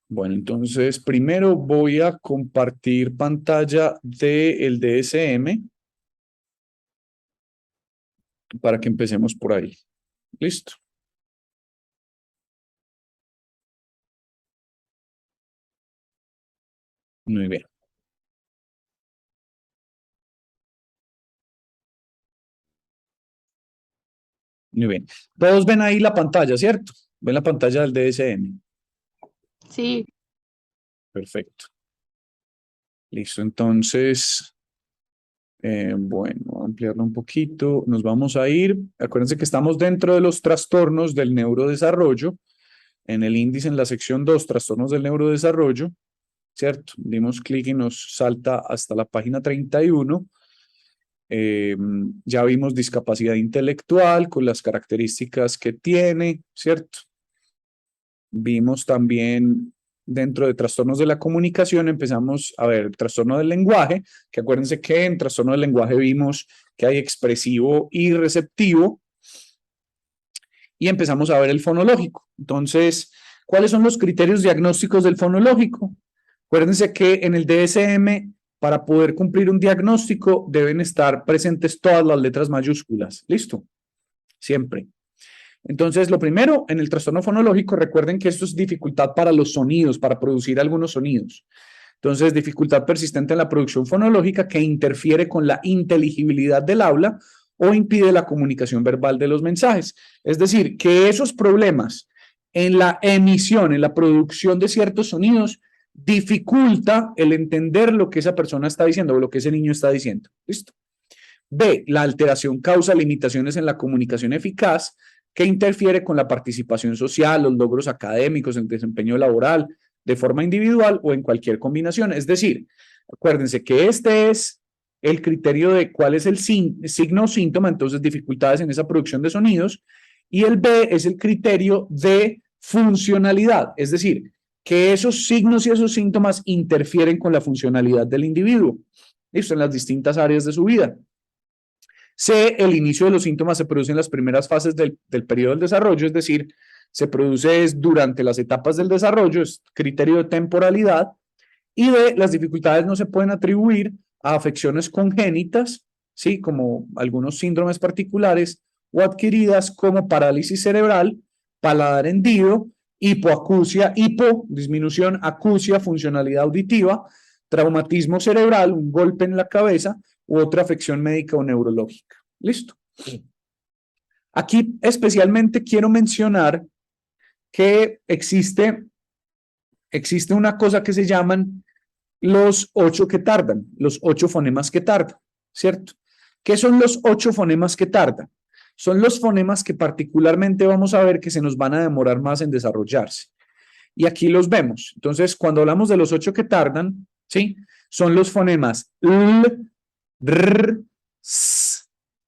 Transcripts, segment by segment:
Bueno, entonces primero voy a compartir pantalla del DSM para que empecemos por ahí. ¿Listo? Muy bien. Muy bien. Todos ven ahí la pantalla, ¿cierto? Ven la pantalla del DSM. Sí, Perfecto. Listo, entonces, bueno, voy a ampliarlo un poquito. Nos vamos a ir. Acuérdense que estamos dentro de los trastornos del neurodesarrollo. En el índice, en la sección 2, trastornos del neurodesarrollo, ¿cierto? Dimos clic y nos salta hasta la página 31. Ya vimos discapacidad intelectual con las características que tiene, ¿cierto? Vimos también dentro de trastornos de la comunicación, empezamos a ver el trastorno del lenguaje, que acuérdense que en trastorno del lenguaje vimos que hay expresivo y receptivo, y empezamos a ver el fonológico. Entonces, ¿cuáles son los criterios diagnósticos del fonológico? Acuérdense que en el DSM, para poder cumplir un diagnóstico, deben estar presentes todas las letras mayúsculas. ¿Listo? Siempre. Entonces, lo primero, en el trastorno fonológico, recuerden que esto es dificultad para los sonidos, para producir algunos sonidos. Entonces, dificultad persistente en la producción fonológica que interfiere con la inteligibilidad del habla o impide la comunicación verbal de los mensajes. Es decir, que esos problemas en la emisión, en la producción de ciertos sonidos, dificulta el entender lo que esa persona está diciendo o lo que ese niño está diciendo. ¿Listo? B, la alteración causa limitaciones en la comunicación eficaz que interfiere con la participación social, los logros académicos, el desempeño laboral, de forma individual o en cualquier combinación. Es decir, acuérdense que este es el criterio de cuál es el signo o síntoma, entonces dificultades en esa producción de sonidos, y el B es el criterio de funcionalidad, es decir, que esos signos y esos síntomas interfieren con la funcionalidad del individuo, listo, en las distintas áreas de su vida. C, el inicio de los síntomas se produce en las primeras fases del periodo del desarrollo, es decir, se produce durante las etapas del desarrollo, es criterio de temporalidad. Y D, las dificultades no se pueden atribuir a afecciones congénitas, ¿sí? Como algunos síndromes particulares, o adquiridas como parálisis cerebral, paladar hendido, hipoacusia, disminución, acusia, funcionalidad auditiva, traumatismo cerebral, un golpe en la cabeza, u otra afección médica o neurológica. ¿Listo? Aquí especialmente quiero mencionar que existe una cosa que se llaman los 8 que tardan, los 8 fonemas que tardan, ¿cierto? ¿Qué son los 8 fonemas que tardan? Son los fonemas que particularmente vamos a ver que se nos van a demorar más en desarrollarse. Y aquí los vemos. Entonces, cuando hablamos de los 8 que tardan, ¿sí? Son los fonemas L, R, S,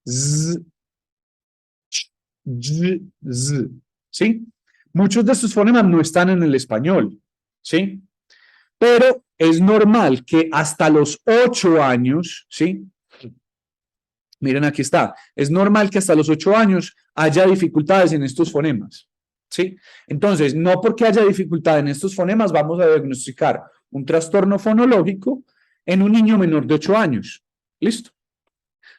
Z, Y, Z, ¿sí? Muchos de estos fonemas no están en el español, ¿sí? Pero es normal que hasta los 8 años, ¿sí? Miren, aquí está. Es normal que hasta los 8 años haya dificultades en estos fonemas, ¿sí? Entonces, no porque haya dificultad en estos fonemas vamos a diagnosticar un trastorno fonológico en un niño menor de 8 años. ¿Listo?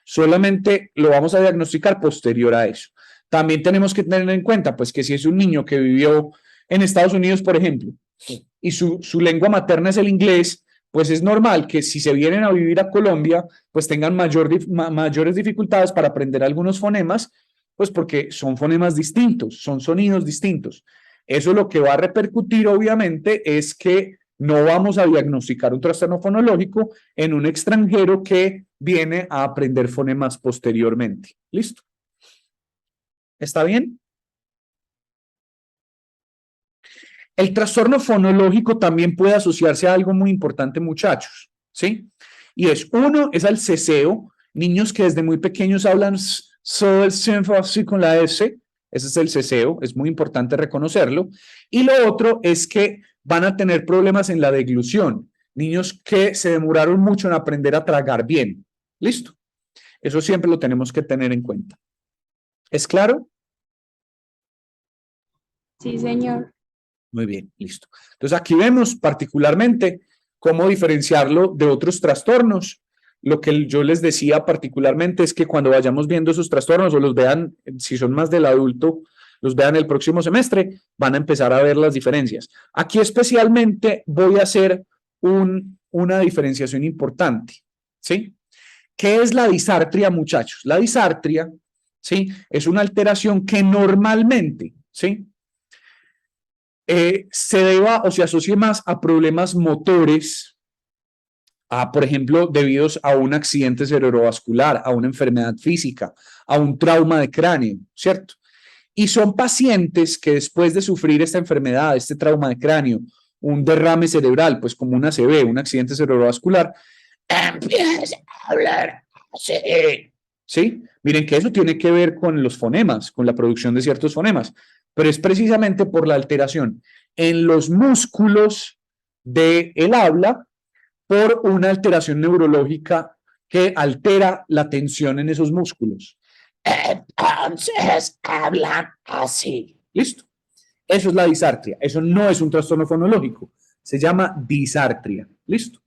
Solamente lo vamos a diagnosticar posterior a eso. También tenemos que tener en cuenta, pues, que si es un niño que vivió en Estados Unidos, por ejemplo, y su lengua materna es el inglés, pues es normal que si se vienen a vivir a Colombia, pues tengan mayores dificultades para aprender algunos fonemas, pues porque son fonemas distintos, son sonidos distintos. Eso lo que va a repercutir, obviamente, es que no vamos a diagnosticar un trastorno fonológico en un extranjero que viene a aprender fonemas posteriormente. ¿Listo? ¿Está bien? El trastorno fonológico también puede asociarse a algo muy importante, muchachos, ¿sí? Y uno, es al ceseo, niños que desde muy pequeños hablan así con la S, ese es el ceseo, es muy importante reconocerlo. Y lo otro es que van a tener problemas en la deglución, niños que se demoraron mucho en aprender a tragar bien. ¿Listo? Eso siempre lo tenemos que tener en cuenta. ¿Es claro? sí, señor. Muy bien, listo. Entonces aquí vemos particularmente cómo diferenciarlo de otros trastornos. Lo que yo les decía particularmente es que cuando vayamos viendo esos trastornos o los vean, si son más del adulto, los vean el próximo semestre, van a empezar a ver las diferencias. Aquí especialmente voy a hacer una diferenciación importante, ¿sí? ¿Qué es la disartria, muchachos? La disartria, ¿sí? Es una alteración que normalmente, ¿sí? Se deba o se asocie más a problemas motores, por ejemplo, debidos a un accidente cerebrovascular, a una enfermedad física, a un trauma de cráneo, ¿cierto? Y son pacientes que después de sufrir esta enfermedad, este trauma de cráneo, un derrame cerebral, pues como una ACV, un accidente cerebrovascular, empiezan a hablar así. ¿Sí? Miren que eso tiene que ver con los fonemas, con la producción de ciertos fonemas, pero es precisamente por la alteración en los músculos del habla por una alteración neurológica que altera la tensión en esos músculos. Entonces hablan así. Listo. Eso es la disartria. Eso no es un trastorno fonológico. Se llama disartria. Listo.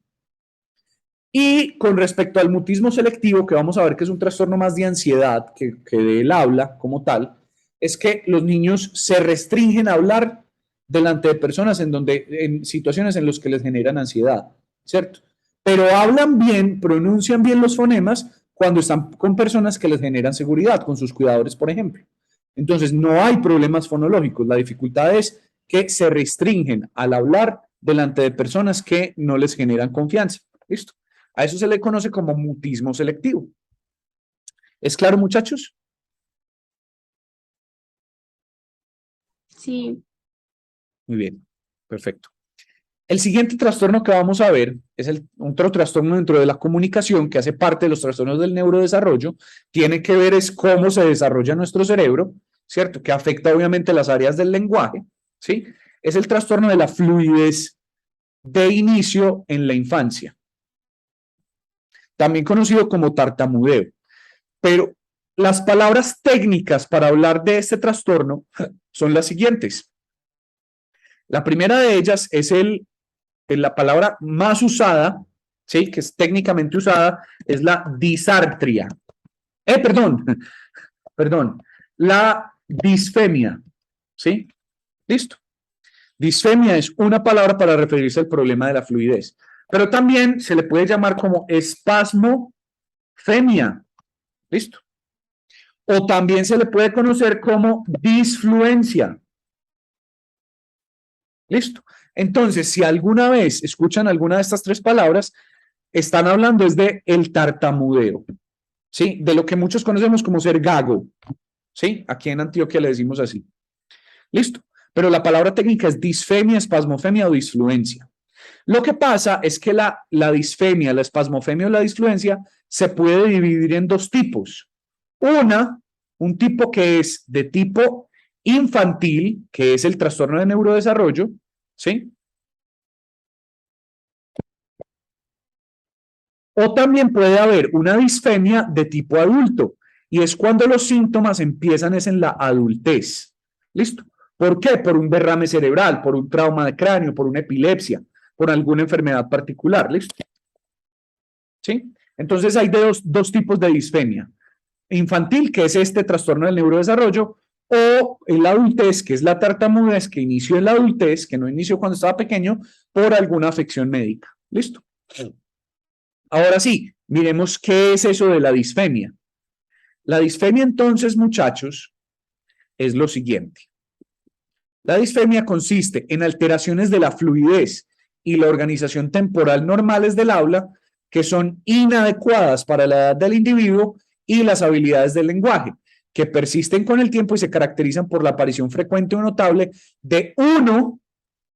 Y con respecto al mutismo selectivo, que vamos a ver que es un trastorno más de ansiedad que del habla como tal, es que los niños se restringen a hablar delante de personas en situaciones en las que les generan ansiedad, ¿cierto? Pero hablan bien, pronuncian bien los fonemas cuando están con personas que les generan seguridad, con sus cuidadores, por ejemplo. Entonces, no hay problemas fonológicos. La dificultad es que se restringen al hablar delante de personas que no les generan confianza. ¿Listo? A eso se le conoce como mutismo selectivo. ¿Es claro, muchachos? Sí, Muy bien, perfecto. El siguiente trastorno que vamos a ver es otro trastorno dentro de la comunicación que hace parte de los trastornos del neurodesarrollo. Tiene que ver es cómo se desarrolla nuestro cerebro, ¿cierto? Que afecta obviamente las áreas del lenguaje, ¿sí? Es el trastorno de la fluidez de inicio en la infancia, también conocido como tartamudeo. Pero las palabras técnicas para hablar de este trastorno son las siguientes. La primera de ellas es la palabra más usada, ¿sí? Que es técnicamente usada, es la disartria. Perdón, perdón, la disfemia, ¿sí? Listo. Disfemia es una palabra para referirse al problema de la fluidez, pero también se le puede llamar como espasmofemia, ¿listo? O también se le puede conocer como disfluencia. ¿Listo? Entonces, si alguna vez escuchan alguna de estas tres palabras, están hablando es de el tartamudeo, ¿sí? De lo que muchos conocemos como ser gago, ¿sí? Aquí en Antioquia le decimos así. ¿Listo? Pero la palabra técnica es disfemia, espasmofemia o disfluencia. Lo que pasa es que la disfemia, la espasmofemia o la disfluencia se puede dividir en dos tipos. Un tipo que es de tipo infantil, que es el trastorno de neurodesarrollo, ¿sí? O también puede haber una disfemia de tipo adulto, y es cuando los síntomas empiezan es en la adultez. ¿Listo? ¿Por qué? Por un derrame cerebral, por un trauma de cráneo, por una epilepsia, por alguna enfermedad particular. ¿Listo? ¿Sí? Entonces hay dos tipos de disfemia. Infantil, que es este trastorno del neurodesarrollo, o en la adultez, que es la tartamudez que inició en la adultez, que no inició cuando estaba pequeño, por alguna afección médica. ¿Listo? Ahora sí, miremos qué es eso de la disfemia. La disfemia entonces, muchachos, es lo siguiente. La disfemia consiste en alteraciones de la fluidez y la organización temporal normales del habla que son inadecuadas para la edad del individuo y las habilidades del lenguaje, que persisten con el tiempo y se caracterizan por la aparición frecuente o notable de uno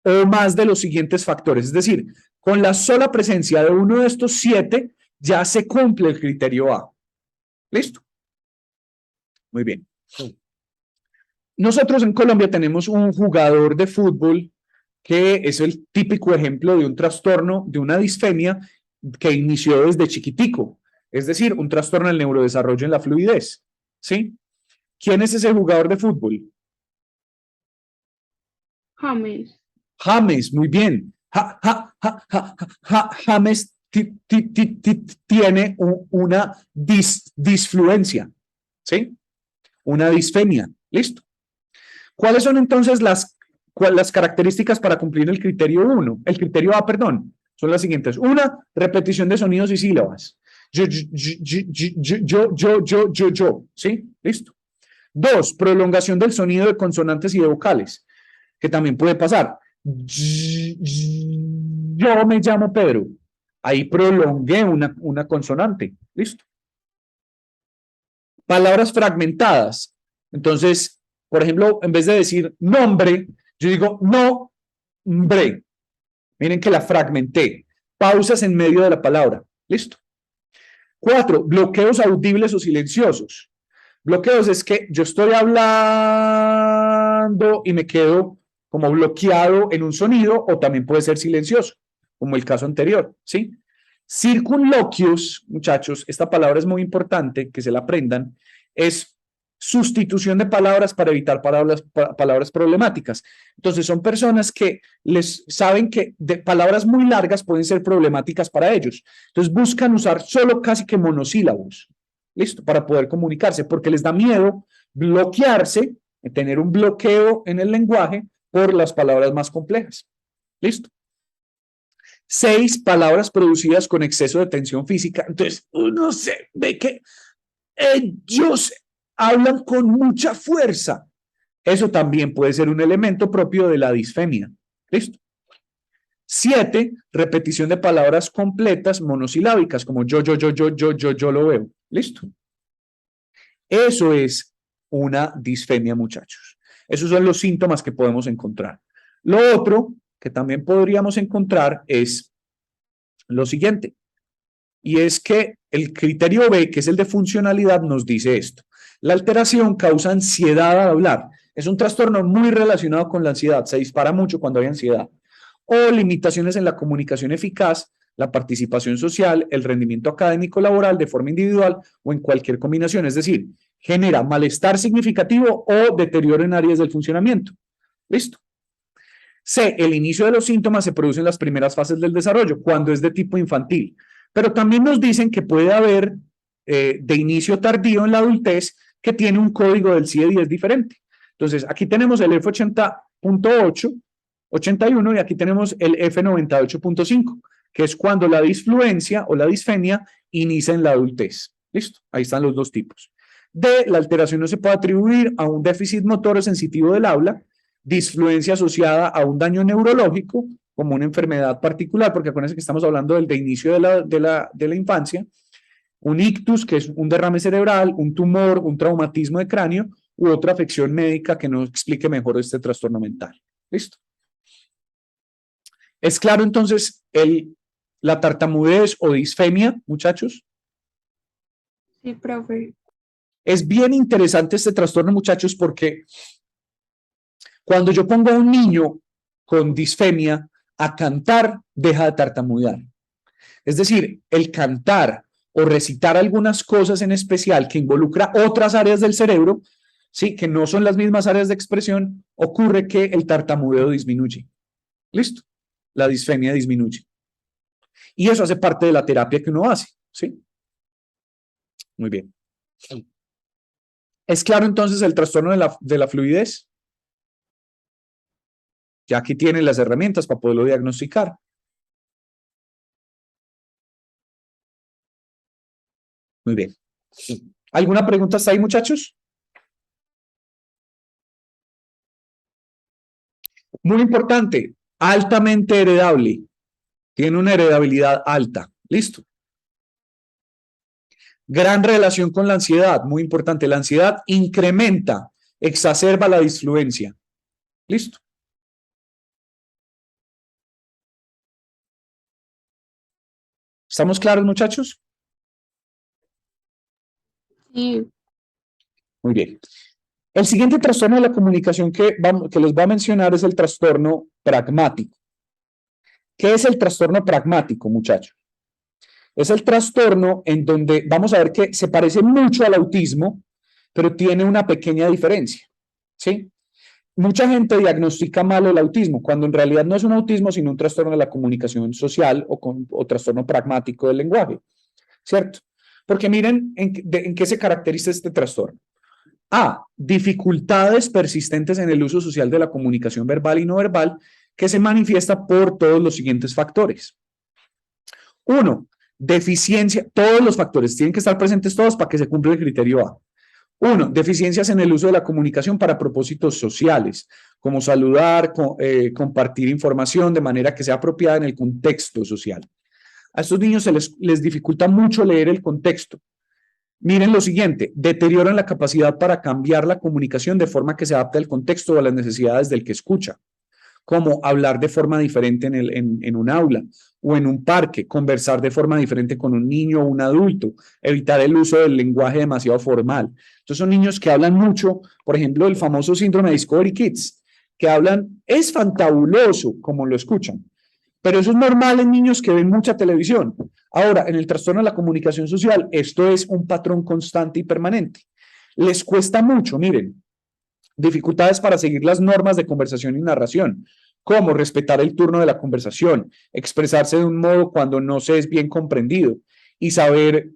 o más de los siguientes factores. Es decir, con la sola presencia de uno de estos 7 ya se cumple el criterio A. ¿Listo? Muy bien. Nosotros en Colombia tenemos un jugador de fútbol que es el típico ejemplo de un trastorno, de una disfemia que inició desde chiquitico, es decir, un trastorno del neurodesarrollo en la fluidez. ¿Sí? ¿Quién es ese jugador de fútbol? James. James, muy bien. James tiene una disfluencia, ¿sí? Una disfemia, ¿listo? ¿Cuáles son entonces las características para cumplir el criterio 1? El criterio A, perdón, son las siguientes. Una, repetición de sonidos y sílabas. ¿Sí? Listo. Dos, prolongación del sonido de consonantes y de vocales, que también puede pasar. Yo me llamo Pedro. Ahí prolongué una consonante. Listo. Palabras fragmentadas. Entonces, por ejemplo, en vez de decir nombre, yo digo nombre. Miren que la fragmenté. Pausas en medio de la palabra. Listo. 4, bloqueos audibles o silenciosos. Bloqueos es que yo estoy hablando y me quedo como bloqueado en un sonido, o también puede ser silencioso, como el caso anterior, ¿sí? Circunloquios, muchachos, esta palabra es muy importante, que se la aprendan, es sustitución de palabras para evitar palabras problemáticas. Entonces son personas que les saben que de palabras muy largas pueden ser problemáticas para ellos. Entonces buscan usar solo casi que monosílabos, ¿listo? Para poder comunicarse, porque les da miedo bloquearse, tener un bloqueo en el lenguaje por las palabras más complejas. ¿Listo? 6, palabras producidas con exceso de tensión física. Entonces, uno se ve que ellos hablan con mucha fuerza. Eso también puede ser un elemento propio de la disfemia. ¿Listo? 7, repetición de palabras completas monosilábicas, como yo lo veo. ¿Listo? Eso es una disfemia, muchachos. Esos son los síntomas que podemos encontrar. Lo otro que también podríamos encontrar es lo siguiente, y es que el criterio B, que es el de funcionalidad, nos dice esto. La alteración causa ansiedad al hablar. Es un trastorno muy relacionado con la ansiedad. Se dispara mucho cuando hay ansiedad. O limitaciones en la comunicación eficaz, la participación social, el rendimiento académico laboral de forma individual o en cualquier combinación. Es decir, genera malestar significativo o deterioro en áreas del funcionamiento. ¿Listo? C, el inicio de los síntomas se produce en las primeras fases del desarrollo, cuando es de tipo infantil. Pero también nos dicen que puede haber de inicio tardío en la adultez que tiene un código del CIE-10 diferente. Entonces, aquí tenemos el F80.8, 81, y aquí tenemos el F98.5, que es cuando la disfluencia o la disfemia inicia en la adultez. ¿Listo? Ahí están los dos tipos. D, la alteración no se puede atribuir a un déficit motor o sensitivo del habla, disfluencia asociada a un daño neurológico, como una enfermedad particular, porque acuérdense que estamos hablando del de inicio de la infancia, un ictus, que es un derrame cerebral, un tumor, un traumatismo de cráneo, u otra afección médica que nos explique mejor este trastorno mental. ¿Listo? ¿Es claro entonces la tartamudez o disfemia, muchachos? Sí, profe. Es bien interesante este trastorno, muchachos, porque cuando yo pongo a un niño con disfemia a cantar, deja de tartamudear. Es decir, el cantar o recitar algunas cosas en especial que involucra otras áreas del cerebro, ¿sí? Que no son las mismas áreas de expresión, ocurre que el tartamudeo disminuye. ¿Listo? La disfemia disminuye. Y eso hace parte de la terapia que uno hace, ¿sí? Muy bien. ¿Es claro entonces el trastorno de la fluidez? Ya aquí tienen las herramientas para poderlo diagnosticar. Muy bien. ¿Alguna pregunta hasta ahí, muchachos? Muy importante, altamente heredable. Tiene una heredabilidad alta. Listo. Gran relación con la ansiedad, muy importante. La ansiedad incrementa, exacerba la disfluencia. Listo. ¿Estamos claros, muchachos? Sí. Muy bien. El siguiente trastorno de la comunicación que les voy a mencionar es el trastorno pragmático. ¿Qué es el trastorno pragmático, muchachos? Es el trastorno en donde vamos a ver que se parece mucho al autismo, pero tiene una pequeña diferencia, ¿sí? mucha gente diagnostica mal el autismo, cuando en realidad no es un autismo, sino un trastorno de la comunicación social o trastorno pragmático del lenguaje, ¿cierto? Porque miren en qué se caracteriza este trastorno. A, dificultades persistentes en el uso social de la comunicación verbal y no verbal, que se manifiesta por todos los siguientes factores. Uno, deficiencia, todos los factores tienen que estar presentes todos para que se cumpla el criterio A. Uno, deficiencias en el uso de la comunicación para propósitos sociales, como saludar, compartir información de manera que sea apropiada en el contexto social. A estos niños les dificulta mucho leer el contexto. Miren lo siguiente, deterioran la capacidad para cambiar la comunicación de forma que se adapte al contexto o a las necesidades del que escucha, como hablar de forma diferente en un aula o en un parque, conversar de forma diferente con un niño o un adulto, evitar el uso del lenguaje demasiado formal. Entonces son niños que hablan mucho, por ejemplo, el famoso síndrome de Discovery Kids, que hablan, es fantabuloso como lo escuchan, pero eso es normal en niños que ven mucha televisión. Ahora, en el trastorno de la comunicación social, esto es un patrón constante y permanente. Les cuesta mucho, miren, dificultades para seguir las normas de conversación y narración, como respetar el turno de la conversación, expresarse de un modo cuando no se es bien comprendido y saber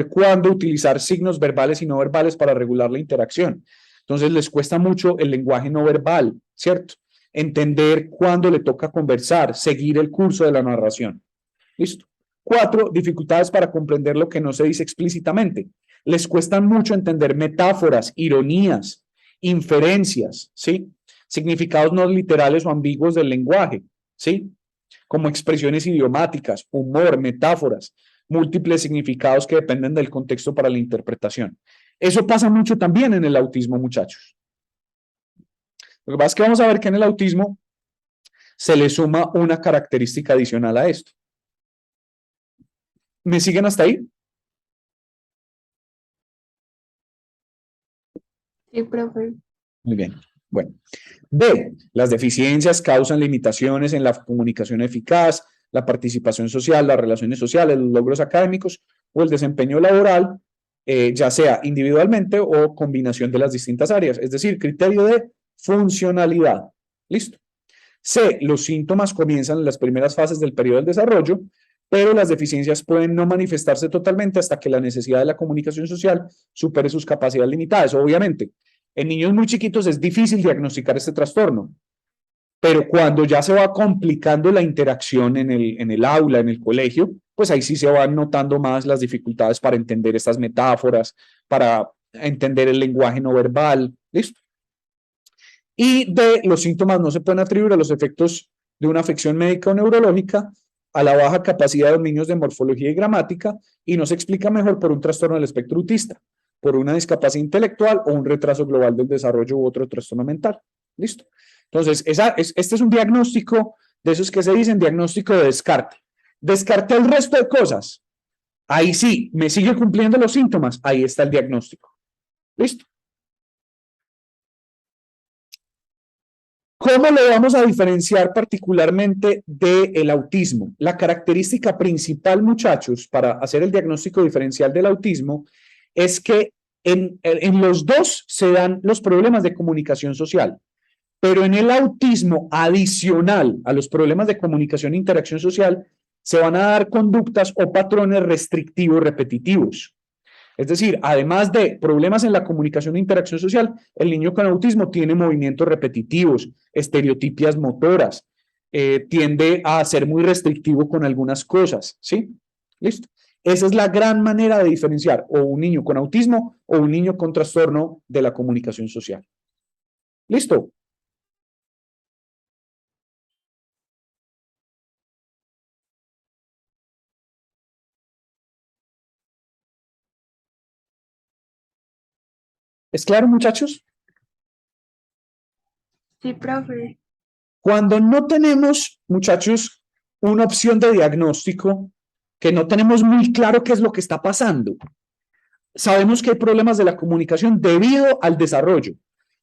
cuándo utilizar signos verbales y no verbales para regular la interacción. Entonces les cuesta mucho el lenguaje no verbal, ¿cierto? Entender cuándo le toca conversar, seguir el curso de la narración. ¿Listo? 4, dificultades para comprender lo que no se dice explícitamente. Les cuesta mucho entender metáforas, ironías, inferencias, ¿sí? Significados no literales o ambiguos del lenguaje, ¿sí? Como expresiones idiomáticas, humor, metáforas, múltiples significados que dependen del contexto para la interpretación. Eso pasa mucho también en el autismo, muchachos. Lo que pasa es que vamos a ver que en el autismo se le suma una característica adicional a esto. ¿Me siguen hasta ahí? Sí, profe. Muy bien. Bueno. B. Las deficiencias causan limitaciones en la comunicación eficaz, la participación social, las relaciones sociales, los logros académicos o el desempeño laboral, ya sea individualmente o combinación de las distintas áreas. Es decir, criterio de funcionalidad. ¿Listo? C. Los síntomas comienzan en las primeras fases del periodo del desarrollo, pero las deficiencias pueden no manifestarse totalmente hasta que la necesidad de la comunicación social supere sus capacidades limitadas. Obviamente, en niños muy chiquitos es difícil diagnosticar este trastorno, pero cuando ya se va complicando la interacción en el aula, en el colegio, pues ahí sí se van notando más las dificultades para entender estas metáforas, para entender el lenguaje no verbal. ¿Listo? Y de los síntomas no se pueden atribuir a los efectos de una afección médica o neurológica, a la baja capacidad de los niños de morfología y gramática, y no se explica mejor por un trastorno del espectro autista, por una discapacidad intelectual o un retraso global del desarrollo u otro trastorno mental. ¿Listo? Entonces, este es un diagnóstico de esos que se dicen diagnóstico de descarte. Descarté el resto de cosas. Ahí sí, me sigue cumpliendo los síntomas. Ahí está el diagnóstico. ¿Listo? ¿Cómo lo vamos a diferenciar particularmente del autismo? La característica principal, muchachos, para hacer el diagnóstico diferencial del autismo es que en los dos se dan los problemas de comunicación social, pero en el autismo, adicional a los problemas de comunicación e interacción social, se van a dar conductas o patrones restrictivos repetitivos. Es decir, además de problemas en la comunicación e interacción social, el niño con autismo tiene movimientos repetitivos, estereotipias motoras, tiende a ser muy restrictivo con algunas cosas, ¿sí? ¿Listo? Esa es la gran manera de diferenciar o un niño con autismo o un niño con trastorno de la comunicación social. ¿Listo? ¿Es claro, muchachos? Sí, profe. Cuando no tenemos, muchachos, una opción de diagnóstico, que no tenemos muy claro qué es lo que está pasando, sabemos que hay problemas de la comunicación debido al desarrollo,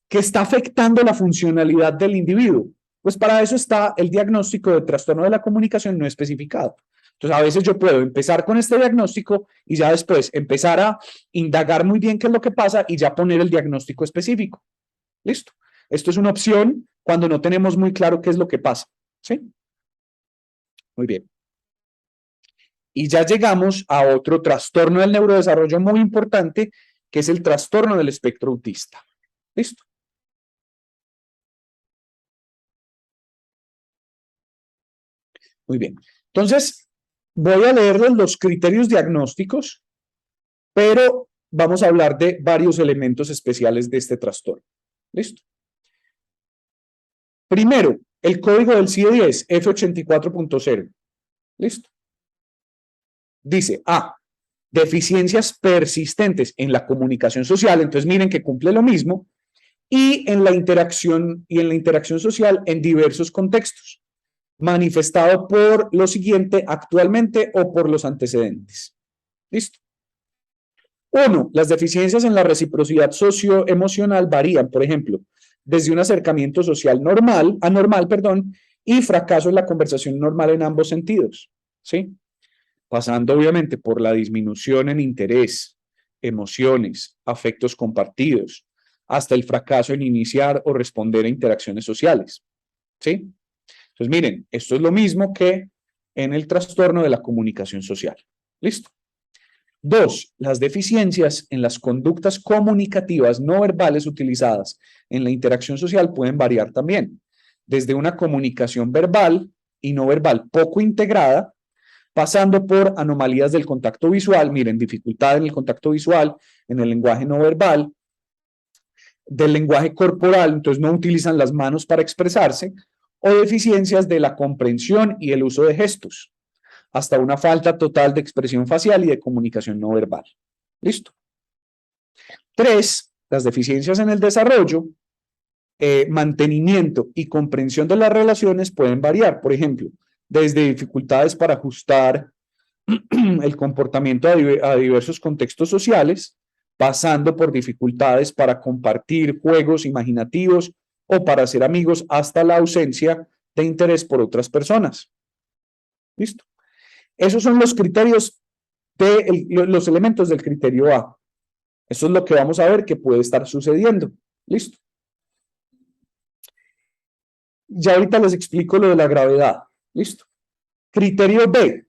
que está afectando la funcionalidad del individuo. Pues para eso está el diagnóstico de trastorno de la comunicación no especificado. Entonces, a veces yo puedo empezar con este diagnóstico y ya después empezar a indagar muy bien qué es lo que pasa y ya poner el diagnóstico específico. ¿Listo? Esto es una opción cuando no tenemos muy claro qué es lo que pasa, ¿sí? Muy bien. Y ya llegamos a otro trastorno del neurodesarrollo muy importante, que es el trastorno del espectro autista. ¿Listo? Muy bien. Entonces, voy a leerles los criterios diagnósticos, pero vamos a hablar de varios elementos especiales de este trastorno. ¿Listo? Primero, el código del CIE-10, F84.0. ¿Listo? Dice A, deficiencias persistentes en la comunicación social, entonces miren que cumple lo mismo, y en la interacción social en diversos contextos, manifestado por lo siguiente actualmente o por los antecedentes. ¿Listo? 1. Las deficiencias en la reciprocidad socioemocional varían, por ejemplo, desde un acercamiento social anormal, y fracaso en la conversación normal en ambos sentidos, ¿sí? Pasando obviamente por la disminución en interés, emociones, afectos compartidos, hasta el fracaso en iniciar o responder a interacciones sociales, ¿sí? Entonces, miren, esto es lo mismo que en el trastorno de la comunicación social. ¿Listo? 2. Las deficiencias en las conductas comunicativas no verbales utilizadas en la interacción social pueden variar también, desde una comunicación verbal y no verbal poco integrada, pasando por anomalías del contacto visual, miren, dificultad en el contacto visual, en el lenguaje no verbal, del lenguaje corporal, entonces no utilizan las manos para expresarse, o deficiencias de la comprensión y el uso de gestos, hasta una falta total de expresión facial y de comunicación no verbal. ¿Listo? 3. Las deficiencias en el desarrollo, mantenimiento y comprensión de las relaciones pueden variar, por ejemplo, desde dificultades para ajustar el comportamiento a diversos contextos sociales, pasando por dificultades para compartir juegos imaginativos o para ser amigos, hasta la ausencia de interés por otras personas. ¿Listo? Esos son los criterios los elementos del criterio A. Eso es lo que vamos a ver que puede estar sucediendo. ¿Listo? Ya ahorita les explico lo de la gravedad. ¿Listo? Criterio B.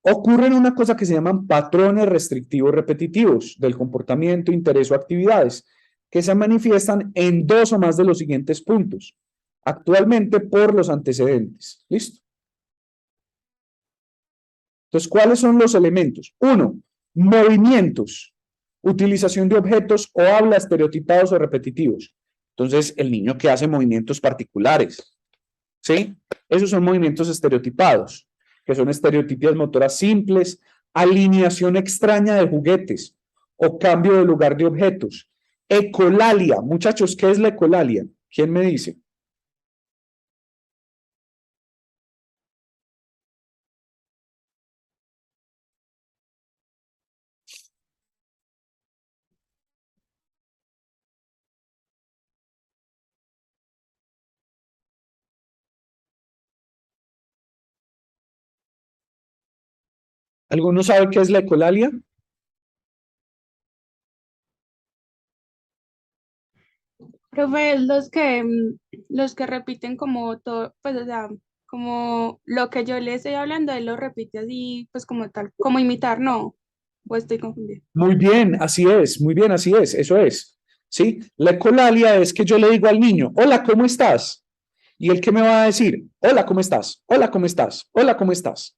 Ocurren una cosa que se llaman patrones restrictivos repetitivos del comportamiento, interés o actividades, que se manifiestan en 2 o más de los siguientes puntos, actualmente por los antecedentes. ¿Listo? Entonces, ¿cuáles son los elementos? 1. Movimientos, utilización de objetos o habla estereotipados o repetitivos. Entonces, el niño que hace movimientos particulares, ¿sí? Esos son movimientos estereotipados, que son estereotipias motoras simples, alineación extraña de juguetes o cambio de lugar de objetos. Ecolalia, muchachos, ¿qué es la ecolalia? ¿Quién me dice? ¿Alguno sabe qué es la ecolalia? Profe, los que repiten como todo, pues, o sea, como lo que yo le estoy hablando, él lo repite así, pues como tal, como imitar, ¿no? O estoy confundida. Muy bien, así es, muy bien, así es, eso es. ¿Sí? La ecolalia es que yo le digo al niño, hola, ¿cómo estás? Y él, ¿qué me va a decir? Hola, ¿cómo estás? Hola, ¿cómo estás? Hola, ¿cómo estás?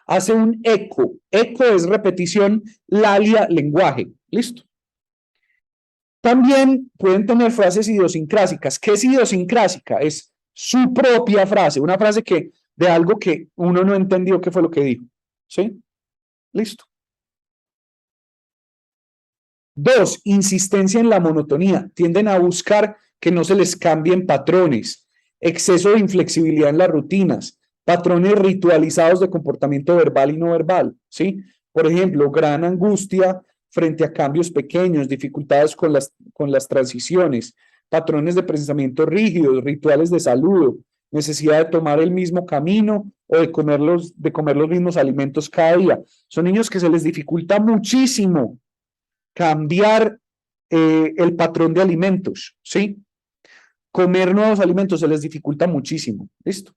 Hace un eco. Eco es repetición, lalia, lenguaje. ¿Listo? También pueden tener frases idiosincrásicas. ¿Qué es idiosincrásica? Es su propia frase, una frase que de algo que uno no entendió qué fue lo que dijo. ¿Sí? Listo. 2. Insistencia en la monotonía. Tienden a buscar que no se les cambien patrones, exceso de inflexibilidad en las rutinas, patrones ritualizados de comportamiento verbal y no verbal, ¿sí? Por ejemplo, gran angustia frente a cambios pequeños, dificultades con las transiciones, patrones de pensamiento rígidos, rituales de saludo, necesidad de tomar el mismo camino o de comer los mismos alimentos cada día. Son niños que se les dificulta muchísimo cambiar el patrón de alimentos, ¿sí? Comer nuevos alimentos se les dificulta muchísimo. ¿Listo?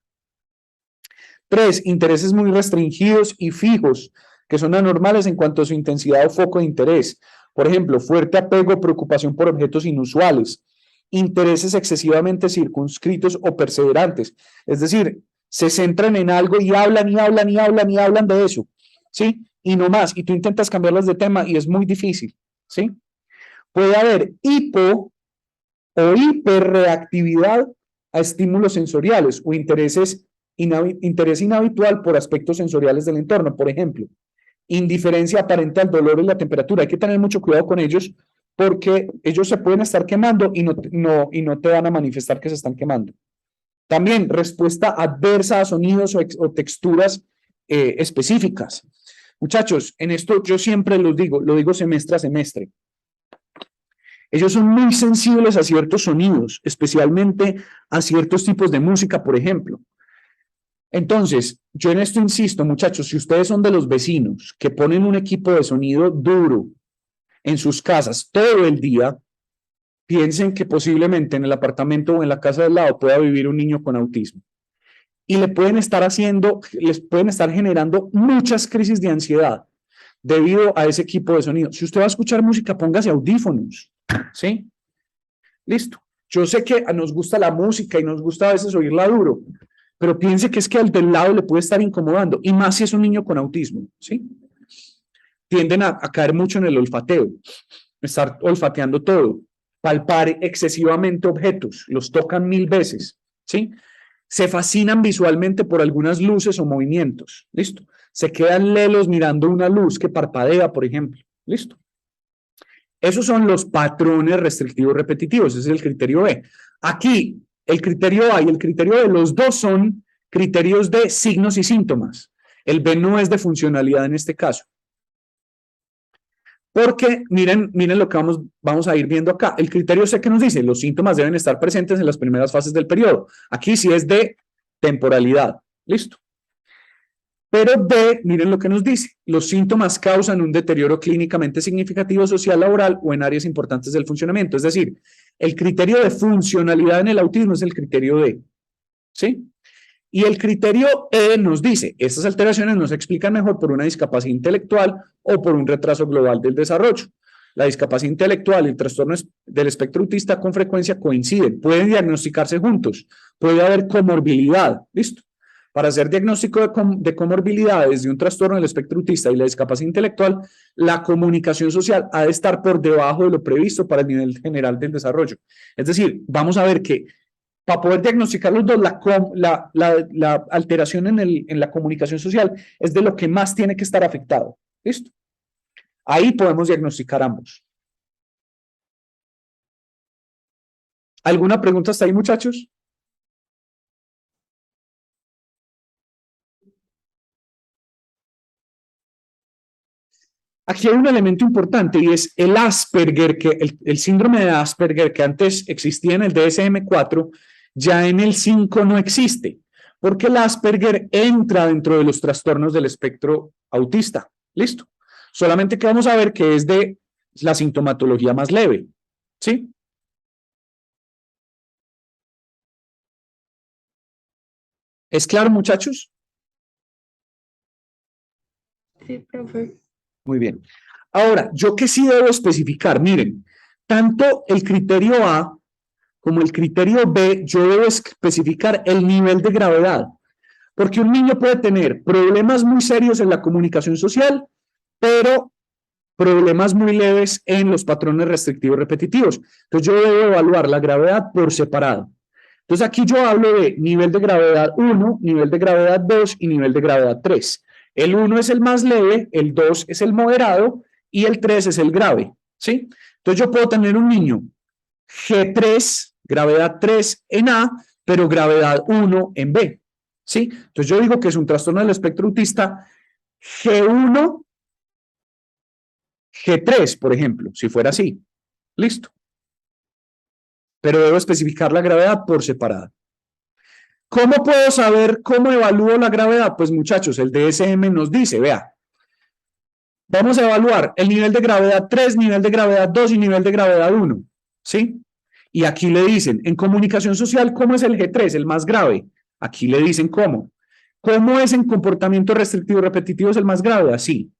3, intereses muy restringidos y fijos, que son anormales en cuanto a su intensidad o foco de interés. Por ejemplo, fuerte apego o preocupación por objetos inusuales, intereses excesivamente circunscritos o perseverantes. Es decir, se centran en algo y hablan y hablan y hablan y hablan de eso, ¿sí? Y no más. Y tú intentas cambiarlas de tema y es muy difícil, ¿sí? Puede haber hipo o hiperreactividad a estímulos sensoriales o interés inhabitual por aspectos sensoriales del entorno. Por ejemplo, indiferencia aparente al dolor y la temperatura. Hay que tener mucho cuidado con ellos porque ellos se pueden estar quemando y no te van a manifestar que se están quemando. También respuesta adversa a sonidos o texturas específicas. Muchachos, en esto yo siempre lo digo semestre a semestre. Ellos son muy sensibles a ciertos sonidos, especialmente a ciertos tipos de música, por ejemplo. Entonces, yo en esto insisto, muchachos, si ustedes son de los vecinos que ponen un equipo de sonido duro en sus casas todo el día, piensen que posiblemente en el apartamento o en la casa del lado pueda vivir un niño con autismo. Y les pueden estar generando muchas crisis de ansiedad debido a ese equipo de sonido. Si usted va a escuchar música, póngase audífonos, ¿sí? Listo. Yo sé que nos gusta la música y nos gusta a veces oírla duro, pero piense que es que al del lado le puede estar incomodando, y más si es un niño con autismo, ¿sí? Tienden a caer mucho en el olfateo, estar olfateando todo, palpar excesivamente objetos, los tocan 1000 veces, ¿sí? Se fascinan visualmente por algunas luces o movimientos, ¿listo? Se quedan lelos mirando una luz que parpadea, por ejemplo, ¿listo? Esos son los patrones restrictivos repetitivos, ese es el criterio B. Aquí, el criterio A y el criterio B, los dos son criterios de signos y síntomas. El B no es de funcionalidad en este caso. Porque miren lo que vamos a ir viendo acá. El criterio C que nos dice, los síntomas deben estar presentes en las primeras fases del periodo. Aquí sí es de temporalidad. Listo. Pero D, miren lo que nos dice, los síntomas causan un deterioro clínicamente significativo social, laboral o en áreas importantes del funcionamiento. Es decir, el criterio de funcionalidad en el autismo es el criterio D. ¿Sí? Y el criterio E nos dice, estas alteraciones no se explican mejor por una discapacidad intelectual o por un retraso global del desarrollo. La discapacidad intelectual y el trastorno del espectro autista con frecuencia coinciden, pueden diagnosticarse juntos, puede haber comorbilidad, ¿listo? Para hacer diagnóstico de comorbilidades de un trastorno del espectro autista y la discapacidad intelectual, la comunicación social ha de estar por debajo de lo previsto para el nivel general del desarrollo. Es decir, vamos a ver que para poder diagnosticar los dos, la alteración en la comunicación social es de lo que más tiene que estar afectado. ¿Listo? Ahí podemos diagnosticar ambos. ¿Alguna pregunta hasta ahí, muchachos? Aquí hay un elemento importante y es el Asperger, el síndrome de Asperger que antes existía en el DSM-4, ya en el 5 no existe, porque el Asperger entra dentro de los trastornos del espectro autista. ¿Listo? Solamente que vamos a ver que es de la sintomatología más leve. ¿Sí? ¿Es claro, muchachos? Sí, profe. Muy bien. Ahora, yo que sí debo especificar, miren, tanto el criterio A como el criterio B, yo debo especificar el nivel de gravedad, porque un niño puede tener problemas muy serios en la comunicación social, pero problemas muy leves en los patrones restrictivos repetitivos. Entonces yo debo evaluar la gravedad por separado. Entonces aquí yo hablo de nivel de gravedad 1, nivel de gravedad 2 y nivel de gravedad 3. El 1 es el más leve, el 2 es el moderado y el 3 es el grave, ¿sí? Entonces yo puedo tener un niño G3, gravedad 3 en A, pero gravedad 1 en B, ¿sí? Entonces yo digo que es un trastorno del espectro autista G1, G3, por ejemplo, si fuera así. Listo. Pero debo especificar la gravedad por separado. ¿Cómo puedo saber cómo evalúo la gravedad? Pues muchachos, el DSM nos dice, vea, vamos a evaluar el nivel de gravedad 3, nivel de gravedad 2 y nivel de gravedad 1, ¿sí? Y aquí le dicen, en comunicación social, ¿cómo es el G3, el más grave? Aquí le dicen cómo. ¿Cómo es en comportamiento restrictivo repetitivo es el más grave? Así.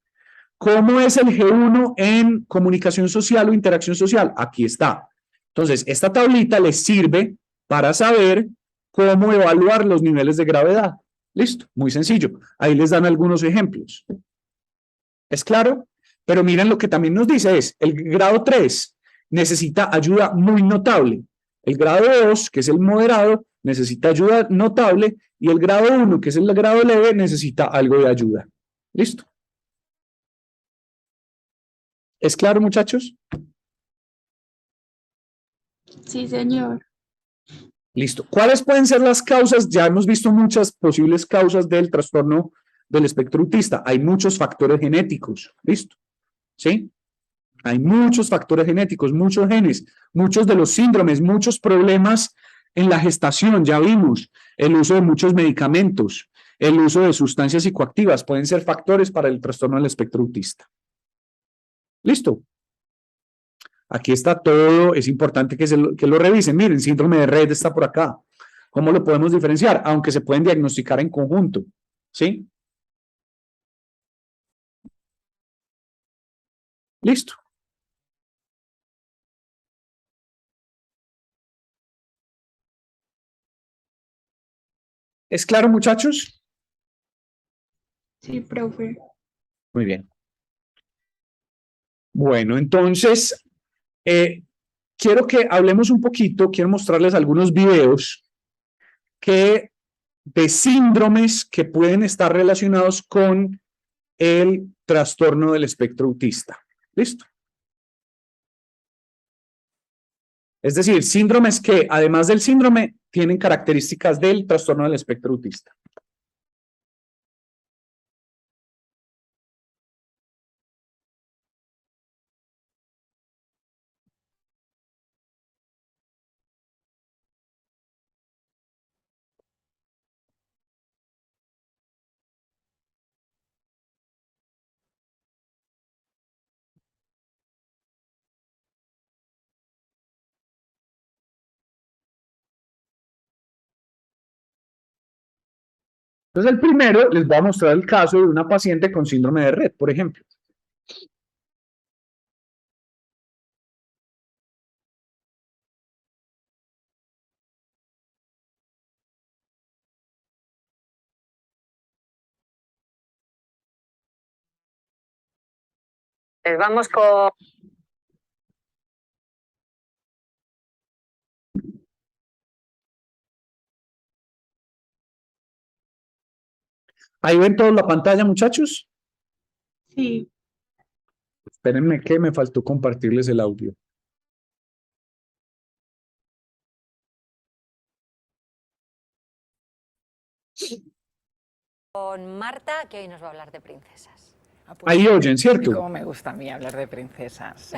¿Cómo es el G1 en comunicación social o interacción social? Aquí está. Entonces, esta tablita les sirve para saber cómo evaluar los niveles de gravedad. Listo, muy sencillo. Ahí les dan algunos ejemplos. ¿Es claro? Pero miren lo que también nos dice es, el grado 3 necesita ayuda muy notable. El grado 2, que es el moderado, necesita ayuda notable y el grado 1, que es el grado leve, necesita algo de ayuda. ¿Listo? ¿Es claro, muchachos? Sí, señor. Listo. ¿Cuáles pueden ser las causas? Ya hemos visto muchas posibles causas del trastorno del espectro autista. Hay muchos factores genéticos. ¿Listo? ¿Sí? Hay muchos factores genéticos, muchos genes, muchos de los síndromes, muchos problemas en la gestación, ya vimos, el uso de muchos medicamentos, el uso de sustancias psicoactivas, pueden ser factores para el trastorno del espectro autista. ¿Listo? Aquí está todo, es importante que lo revisen. Miren, síndrome de Rett está por acá. ¿Cómo lo podemos diferenciar? Aunque se pueden diagnosticar en conjunto. ¿Sí? Listo. ¿Es claro, muchachos? Sí, profe. Muy bien. Bueno, entonces, quiero que hablemos un poquito, quiero mostrarles algunos videos de síndromes que pueden estar relacionados con el trastorno del espectro autista. ¿Listo? Es decir, síndromes que, además del síndrome, tienen características del trastorno del espectro autista. Entonces, el primero, les voy a mostrar el caso de una paciente con síndrome de Rett, por ejemplo. Vamos con... Ahí ven toda la pantalla, muchachos. Sí. Espérenme que me faltó compartirles el audio. con Marta, que hoy nos va a hablar de princesas. Ahí oyen, ¿cierto? Cómo me gusta a mí hablar de princesas.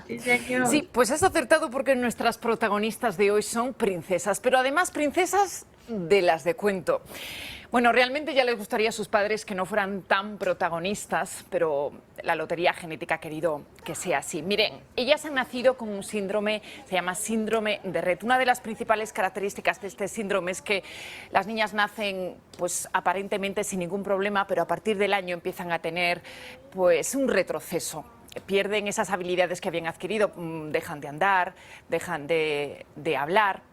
Sí, señor. Sí, pues has acertado porque nuestras protagonistas de hoy son princesas, pero además princesas de las de cuento. Bueno, realmente ya les gustaría a sus padres que no fueran tan protagonistas, pero la lotería genética ha querido que sea así. Miren, ellas han nacido con un síndrome, se llama síndrome de Rett. Una de las principales características de este síndrome es que las niñas nacen, pues aparentemente sin ningún problema, pero a partir del año empiezan a tener, pues, un retroceso. Pierden esas habilidades que habían adquirido, dejan de andar, dejan de hablar.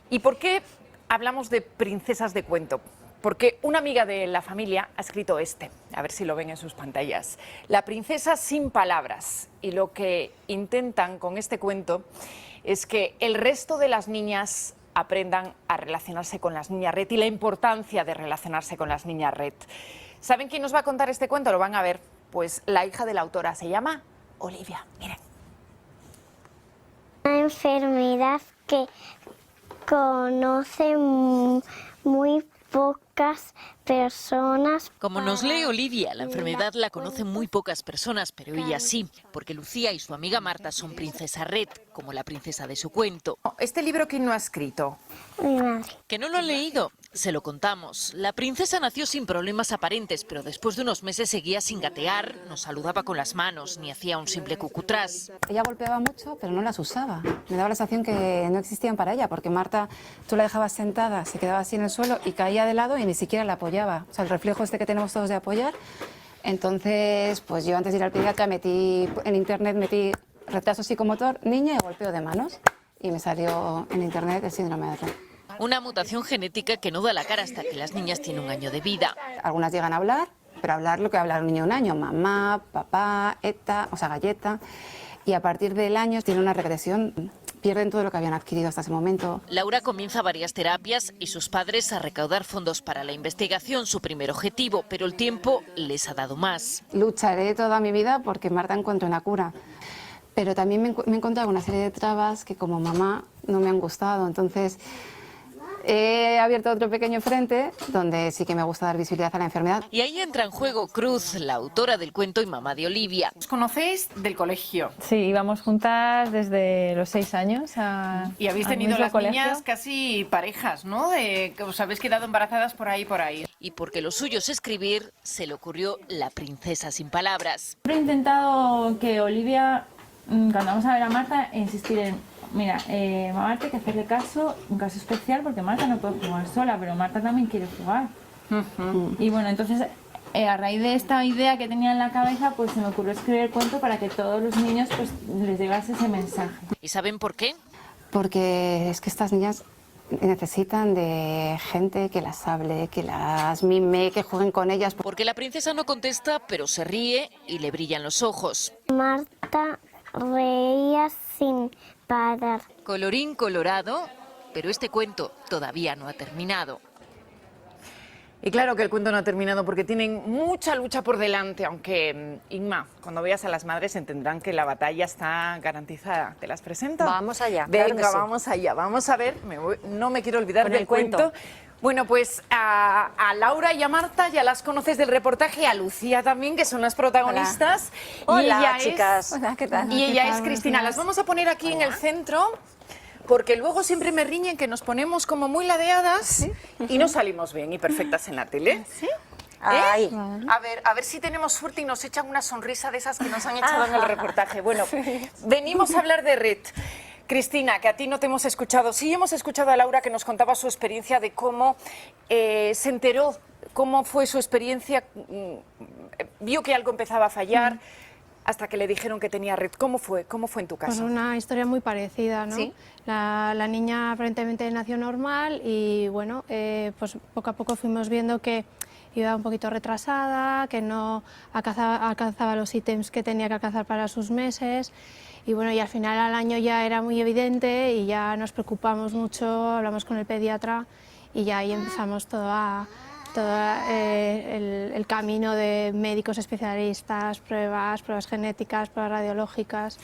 ¿Y por qué hablamos de princesas de cuento? Porque una amiga de la familia ha escrito a ver si lo ven en sus pantallas, La princesa sin palabras. Y lo que intentan con este cuento es que el resto de las niñas aprendan a relacionarse con las niñas Rett y la importancia de relacionarse con las niñas Rett. ¿Saben quién nos va a contar este cuento? Lo van a ver. Pues la hija de la autora se llama Olivia. Miren. Una enfermedad que conocen muy pocas personas. Como nos lee Olivia, la enfermedad la conocen muy pocas personas, pero ella sí, porque Lucía y su amiga Marta son princesa Red, como la princesa de su cuento. ¿Este libro quién lo ha escrito? Mi madre. ¿Que no lo han leído? Se lo contamos. La princesa nació sin problemas aparentes, pero después de unos meses seguía sin gatear, no saludaba con las manos, ni hacía un simple cucutrás. Ella golpeaba mucho, pero no las usaba. Me daba la sensación que no existían para ella, porque Marta, tú la dejabas sentada, se quedaba así en el suelo y caía de lado y ni siquiera la apoyaba. O sea, el reflejo este que tenemos todos de apoyar. Entonces, pues yo antes de ir al pediatra en internet metí retraso psicomotor, niña y golpeo de manos. Y me salió en internet el síndrome de Rett. Una mutación genética que no da la cara hasta que las niñas tienen 1 año de vida. Algunas llegan a hablar, pero hablar lo que habla un niño de 1 año, mamá, papá, eta, o sea, galleta. Y a partir del año tiene una regresión, pierden todo lo que habían adquirido hasta ese momento. Laura comienza varias terapias y sus padres a recaudar fondos para la investigación, su primer objetivo, pero el tiempo les ha dado más. Lucharé toda mi vida porque Marta encuentre una cura. Pero también me he encontrado una serie de trabas que como mamá no me han gustado. Entonces he abierto otro pequeño frente donde sí que me gusta dar visibilidad a la enfermedad. Y ahí entra en juego Cruz, la autora del cuento y mamá de Olivia. ¿Os conocéis del colegio? Sí, íbamos juntas desde los 6 años Y habéis al tenido mismo las colegio. niñas casi parejas, ¿no? Que os habéis quedado embarazadas por ahí, por ahí. Y porque lo suyo es escribir, se le ocurrió La princesa sin palabras. Siempre he intentado que Olivia, cuando vamos a ver a Marta, insistir en, mira, mamá, hay que hacerle caso, un caso especial, porque Marta no puede jugar sola, pero Marta también quiere jugar. Y bueno, entonces, a raíz de esta idea que tenía en la cabeza, pues se me ocurrió escribir el cuento para que todos los niños pues les llegase ese mensaje. ¿Y saben por qué? Porque es que estas niñas necesitan de gente que las hable, que las mime, que jueguen con ellas. Porque la princesa no contesta, pero se ríe y le brillan los ojos. Marta reía sin parar. Colorín colorado, pero este cuento todavía no ha terminado. Y claro que el cuento no ha terminado porque tienen mucha lucha por delante, aunque, Inma, cuando veas a las madres entenderán que la batalla está garantizada. ¿Te las presento? Vamos allá, Venga, claro que sí. vamos allá. Vamos a ver, no me quiero olvidar Con del el cuento. cuento. Bueno, pues a Laura y a Marta ya las conoces del reportaje, a Lucía también, que son las protagonistas. Hola. Y ella Hola, chicas. Hola, ¿qué tal? Y ella ¿Qué es tal? Cristina. Las vamos a poner aquí en el centro, porque luego siempre me riñen que nos ponemos como muy ladeadas y no salimos bien y perfectas en la tele. ¿Sí? Ay. A ver si tenemos suerte y nos echan una sonrisa de esas que nos han echado en el reportaje. Bueno, venimos a hablar de Red. Cristina, que a ti no te hemos escuchado. Sí hemos escuchado a Laura que nos contaba su experiencia de cómo se enteró, cómo fue su experiencia, vio que algo empezaba a fallar, hasta que le dijeron que tenía Red. ¿Cómo fue en tu Pues caso? una historia muy parecida, ¿no? ¿Sí? La niña aparentemente nació normal y bueno, pues poco a poco fuimos viendo que iba un poquito retrasada, que no alcanzaba los ítems que tenía que alcanzar para sus meses y bueno, y al final al año ya era muy evidente y ya nos preocupamos mucho, hablamos con el pediatra y ya ahí empezamos todo el camino de médicos especialistas, pruebas genéticas, pruebas radiológicas.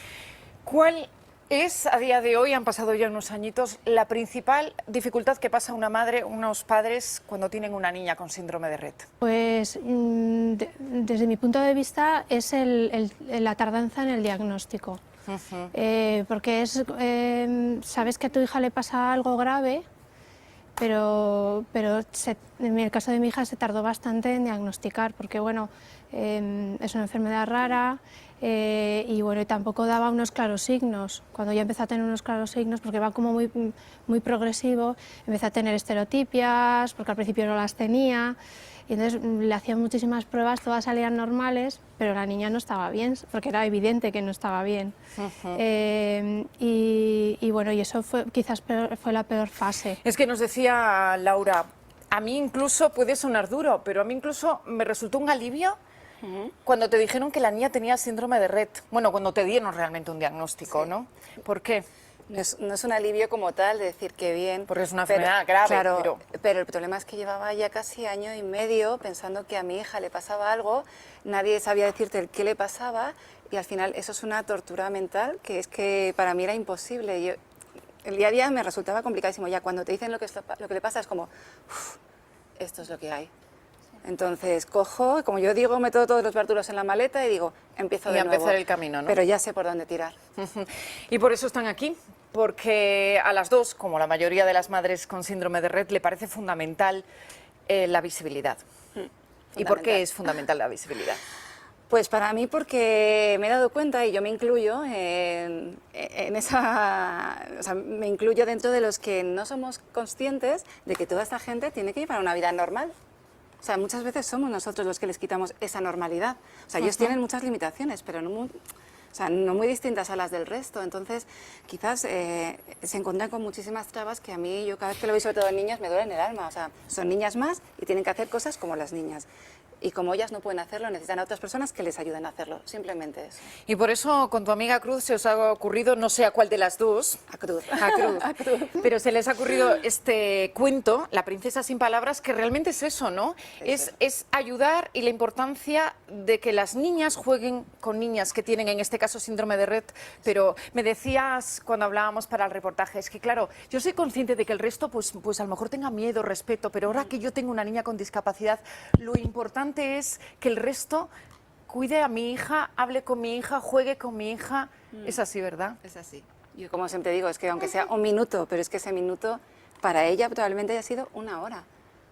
¿Cuál es, a día de hoy, han pasado ya unos añitos, la principal dificultad que pasa una madre, unos padres, cuando tienen una niña con síndrome de Rett? Pues desde mi punto de vista es la tardanza en el diagnóstico. Porque sabes que a tu hija le pasa algo grave, pero en el caso de mi hija se tardó bastante en diagnosticar, porque bueno, es una enfermedad rara y bueno, y tampoco daba unos claros signos. Cuando ya empezó a tener unos claros signos, porque va como muy progresivo, empezó a tener estereotipias, porque al principio no las tenía, y entonces le hacían muchísimas pruebas, todas salían normales, pero la niña no estaba bien, porque era evidente que no estaba bien. Y bueno, y eso quizás fue la peor fase. Es que nos decía Laura, a mí incluso, puede sonar duro, pero a mí incluso me resultó un alivio cuando te dijeron que la niña tenía síndrome de Rett. Bueno, cuando te dieron realmente un diagnóstico, ¿no? ¿Por qué? No es un alivio como tal de decir que bien. Porque es una enfermedad grave, Claro, pero el problema es que llevaba ya casi año y medio pensando que a mi hija le pasaba algo, nadie sabía decirte el qué le pasaba y al final eso es una tortura mental que es que para mí era imposible. El día a día me resultaba complicadísimo. Ya cuando te dicen lo que le pasa es como, "Uf, esto es lo que hay". Entonces cojo, como yo digo, meto todos los bártulos en la maleta y digo, empiezo Y de a nuevo. empezar el camino, ¿no? Pero ya sé por dónde tirar. Y por eso están aquí, porque a las dos, como la mayoría de las madres con síndrome de Rett, le parece fundamental la visibilidad. ¿Y por qué es fundamental la visibilidad? Pues para mí porque me he dado cuenta, y yo me incluyo en esa... O sea, me incluyo dentro de los que no somos conscientes de que toda esta gente tiene que llevar una vida normal. O sea, muchas veces somos nosotros los que les quitamos esa normalidad. O sea, ellos tienen muchas limitaciones, pero no muy distintas a las del resto. Entonces, quizás se encuentran con muchísimas trabas que a mí, yo cada vez que lo veo, sobre todo en niñas, me duelen el alma. O sea, son niñas más y tienen que hacer cosas como las niñas. Y como ellas no pueden hacerlo, necesitan a otras personas que les ayuden a hacerlo. Simplemente eso. Y por eso con tu amiga Cruz se os ha ocurrido, no sé a cuál de las dos, A Cruz. a Cruz, pero se les ha ocurrido este cuento, La princesa sin palabras, que realmente es eso, ¿no? Es ayudar, y la importancia de que las niñas jueguen con niñas que tienen, en este caso, síndrome de Rett. Pero me decías cuando hablábamos para el reportaje, es que claro, yo soy consciente de que el resto pues a lo mejor tenga miedo, respeto, pero ahora que yo tengo una niña con discapacidad, lo importante es que el resto cuide a mi hija, hable con mi hija, juegue con mi hija. Es así, ¿verdad? Es así. Yo, como siempre digo, es que aunque sea un minuto, pero es que ese minuto para ella probablemente haya sido una hora.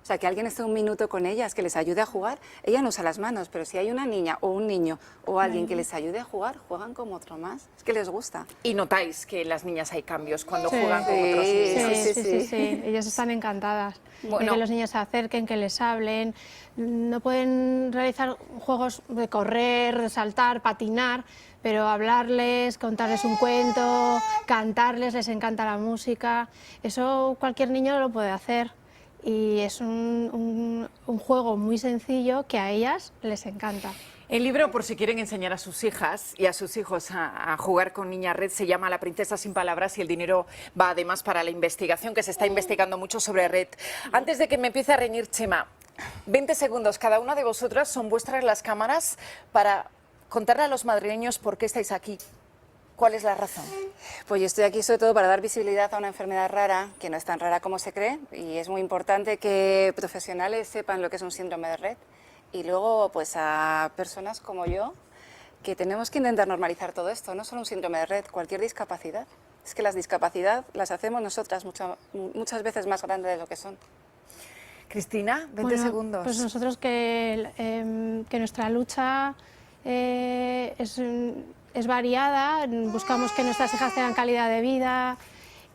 O sea, que alguien esté un minuto con ellas, que les ayude a jugar. Ella no usa las manos, pero si hay una niña o un niño o alguien que les ayude a jugar, juegan como otro más. Es que les gusta. Y notáis que en las niñas hay cambios cuando Sí. juegan con otros niños. Sí. Ellas están encantadas de Bueno. que los niños se acerquen, que les hablen. No pueden realizar juegos de correr, de saltar, patinar, pero hablarles, contarles un cuento, cantarles, les encanta la música. Eso cualquier niño lo puede hacer. Y es un juego muy sencillo que a ellas les encanta. El libro, por si quieren enseñar a sus hijas y a sus hijos a jugar con niña Rett, se llama La princesa sin palabras, y el dinero va además para la investigación, que se está investigando mucho sobre Rett. Antes de que me empiece a reñir Chema, 20 segundos, cada una de vosotras, son vuestras las cámaras para contarle a los madrileños por qué estáis aquí. ¿Cuál es la razón? Pues yo estoy aquí sobre todo para dar visibilidad a una enfermedad rara, que no es tan rara como se cree, y es muy importante que profesionales sepan lo que es un síndrome de Rett, y luego pues a personas como yo, que tenemos que intentar normalizar todo esto, no solo un síndrome de Rett, cualquier discapacidad. Es que las discapacidades las hacemos nosotras muchas veces más grandes de lo que son. Cristina, 20 Bueno, segundos. Pues nosotros que nuestra lucha es variada, buscamos que nuestras hijas tengan calidad de vida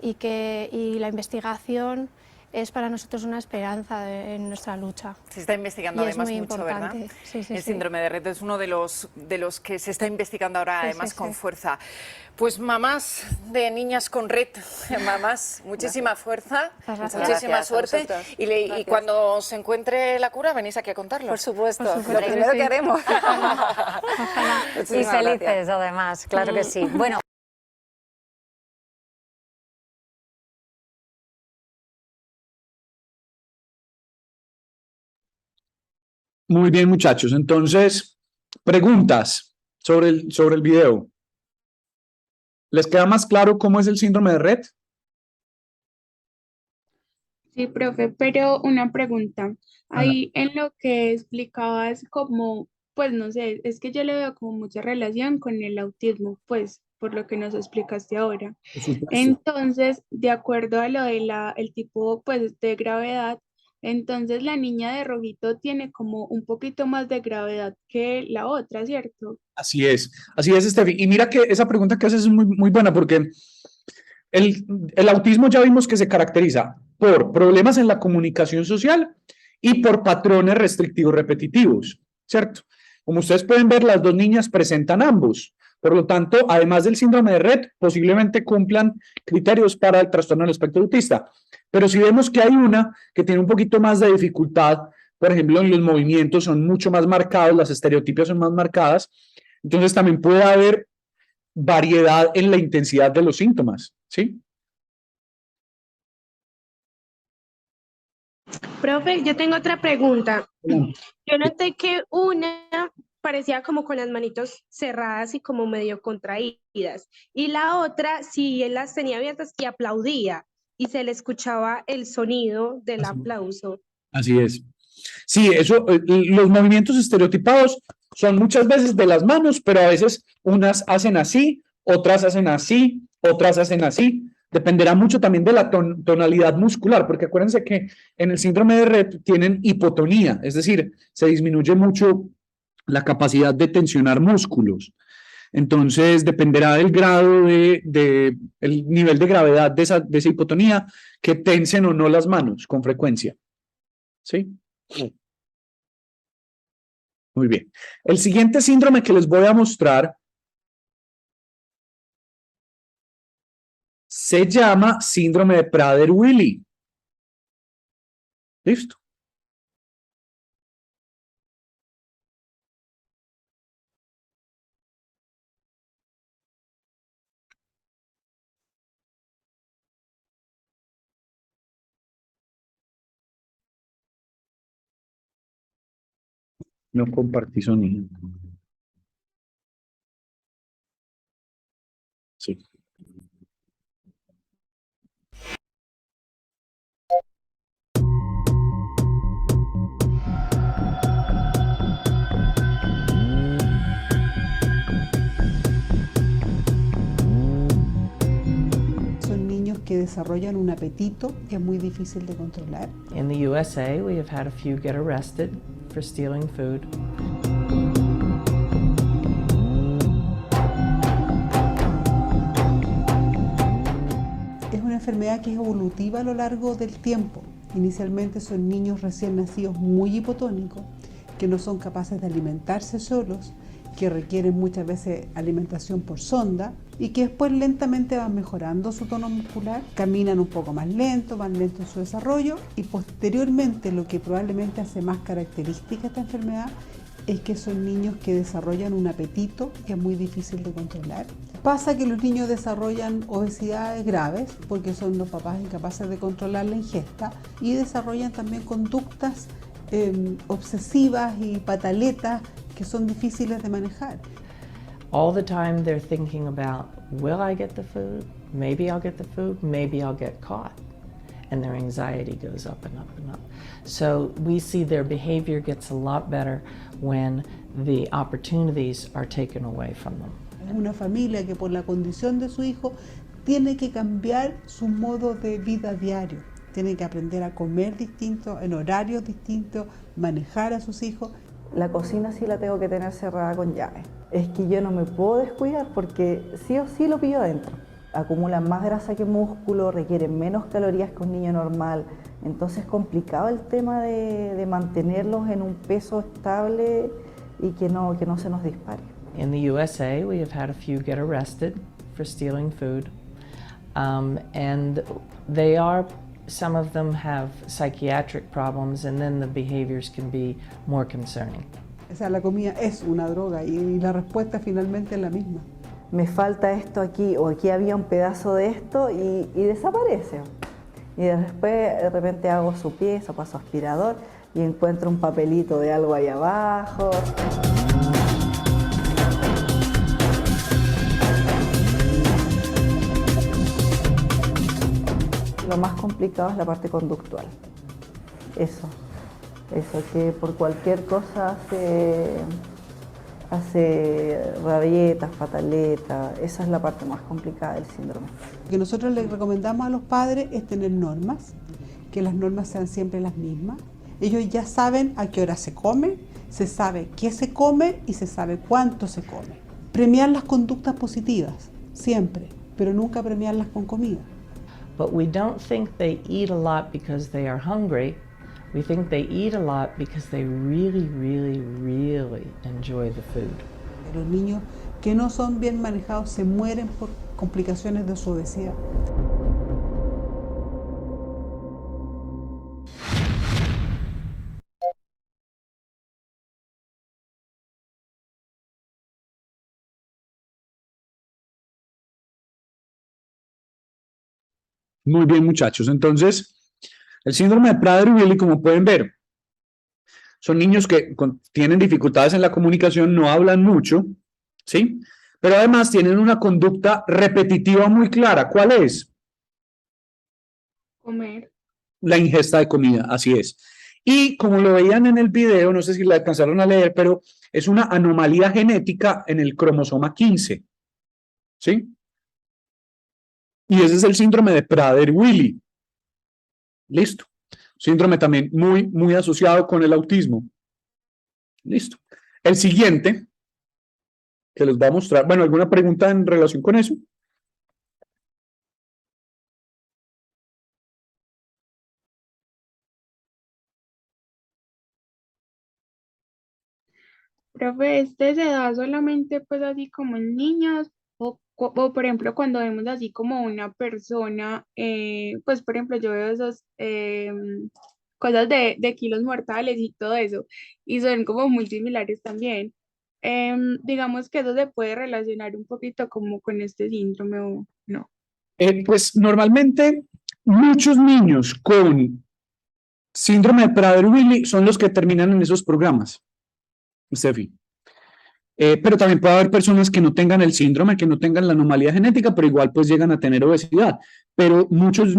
y la investigación es para nosotros una esperanza en nuestra lucha. Se está investigando Y es además muy mucho, importante. ¿verdad? Sí, El síndrome de Rett es uno de los que se está investigando ahora, además con fuerza. Pues mamás de niñas con Rett, mamás, muchísima fuerza, Muchas muchísima gracias a suerte. vosotras. Y Gracias. cuando se encuentre la cura, venís aquí a contarlo. Por supuesto, Por supuesto lo que primero sí. que haremos. Y Muchísimas felices, gracias. además, claro que sí. Bueno. Muy bien, muchachos. Entonces, preguntas sobre el video. ¿Les queda más claro cómo es el síndrome de Rett? Sí, profe, pero una pregunta. Ahí en lo que explicabas como, pues no sé, es que yo le veo como mucha relación con el autismo, pues por lo que nos explicaste ahora. Por supuesto. Entonces, de acuerdo a lo de el tipo, pues de gravedad, entonces la niña de rojito tiene como un poquito más de gravedad que la otra, ¿cierto? Así es, Steffi. Y mira que esa pregunta que haces es muy, muy buena, porque el autismo ya vimos que se caracteriza por problemas en la comunicación social y por patrones restrictivos repetitivos, ¿cierto? Como ustedes pueden ver, las dos niñas presentan ambos. Por lo tanto, además del síndrome de Rett, posiblemente cumplan criterios para el trastorno del espectro autista. Pero si vemos que hay una que tiene un poquito más de dificultad, por ejemplo, en los movimientos son mucho más marcados, las estereotipias son más marcadas, entonces también puede haber variedad en la intensidad de los síntomas, ¿sí? Profe, yo tengo otra pregunta. Yo noté que una parecía como con las manitos cerradas y como medio contraídas, y la otra sí él las tenía abiertas y aplaudía, y se le escuchaba el sonido del aplauso. Así es. Sí, eso, los movimientos estereotipados son muchas veces de las manos, pero a veces unas hacen así, otras hacen así, otras hacen así. Dependerá mucho también de la tonalidad muscular, porque acuérdense que en el síndrome de Rett tienen hipotonía, es decir, se disminuye mucho la capacidad de tensionar músculos. Entonces, dependerá del grado el nivel de gravedad de esa hipotonía que tensen o no las manos con frecuencia. ¿Sí? Muy bien. El siguiente síndrome que les voy a mostrar se llama síndrome de Prader-Willi. ¿Listo? No compartí sonido. Sí. Son niños que desarrollan un apetito que es muy difícil de controlar. In the USA, we have had a few get arrested for stealing food. Es una enfermedad que es evolutiva a lo largo del tiempo. Inicialmente son niños recién nacidos muy hipotónicos, que no son capaces de alimentarse solos, que requieren muchas veces alimentación por sonda y que después lentamente van mejorando su tono muscular, caminan un poco más lento, van lento en su desarrollo y posteriormente lo que probablemente hace más característica esta enfermedad es que son niños que desarrollan un apetito que es muy difícil de controlar. Pasa que los niños desarrollan obesidades graves porque son los papás incapaces de controlar la ingesta y desarrollan también conductas obsesivas y pataletas que son difíciles de manejar. All the time they're thinking about, will I get the food? Maybe I'll get the food, maybe I'll get caught. And their anxiety goes up and up and up. So we see their behavior gets a lot better when the opportunities are taken away from them. Es una familia que por la condición de su hijo tiene que cambiar su modo de vida diario. Tiene que aprender a comer distinto, en horarios distintos, manejar a sus hijos. La cocina sí la tengo que tener cerrada con llave. Es que yo no me puedo descuidar porque sí o sí lo pillo adentro. Acumulan más grasa que músculo, requieren menos calorías que un niño normal. Entonces es complicado el tema de mantenerlos en un peso estable y que no se nos dispare. In the USA, we have had a few get arrested for stealing food. And some of them have psychiatric problems, and then the behaviors can be more concerning. O sea, la comida es una droga y la respuesta finalmente es la misma. Me falta esto aquí o aquí había un pedazo de esto y desaparece. Y después de repente hago su pieza, paso aspirador y encuentro un papelito de algo ahí abajo. Lo más complicado es la parte conductual. Eso que por cualquier cosa hace rabietas, pataletas. Esa es la parte más complicada del síndrome. Lo que nosotros les recomendamos a los padres es tener normas, que las normas sean siempre las mismas. Ellos ya saben a qué hora se come, se sabe qué se come y se sabe cuánto se come. Premiar las conductas positivas, siempre, pero nunca premiarlas con comida. But we don't think they eat a lot because they are hungry. We think they eat a lot because they really, really, really enjoy the food. Los niños que no son bien manejados se mueren por complicaciones de su obesidad. Muy bien, muchachos. Entonces, el síndrome de Prader-Willi, como pueden ver, son niños que tienen dificultades en la comunicación, no hablan mucho, ¿sí? Pero además tienen una conducta repetitiva muy clara. ¿Cuál es? Comer. La ingesta de comida, así es. Y como lo veían en el video, no sé si la alcanzaron a leer, pero es una anomalía genética en el cromosoma 15, ¿sí? Y ese es el síndrome de Prader-Willi. Listo. Síndrome también muy asociado con el autismo. Listo. El siguiente, que les voy a mostrar. Bueno, ¿alguna pregunta en relación con eso? Profe, ¿este se da solamente pues así como en niños o por ejemplo cuando vemos así como una persona, pues por ejemplo yo veo esos cosas de kilos mortales y todo eso y son como muy similares también. Digamos que eso se puede relacionar un poquito como con este síndrome o no. Pues normalmente muchos niños con síndrome de Prader-Willi son los que terminan en esos programas, Steffi. Pero también puede haber personas que no tengan el síndrome, que no tengan la anomalía genética, pero igual pues llegan a tener obesidad. Pero muchos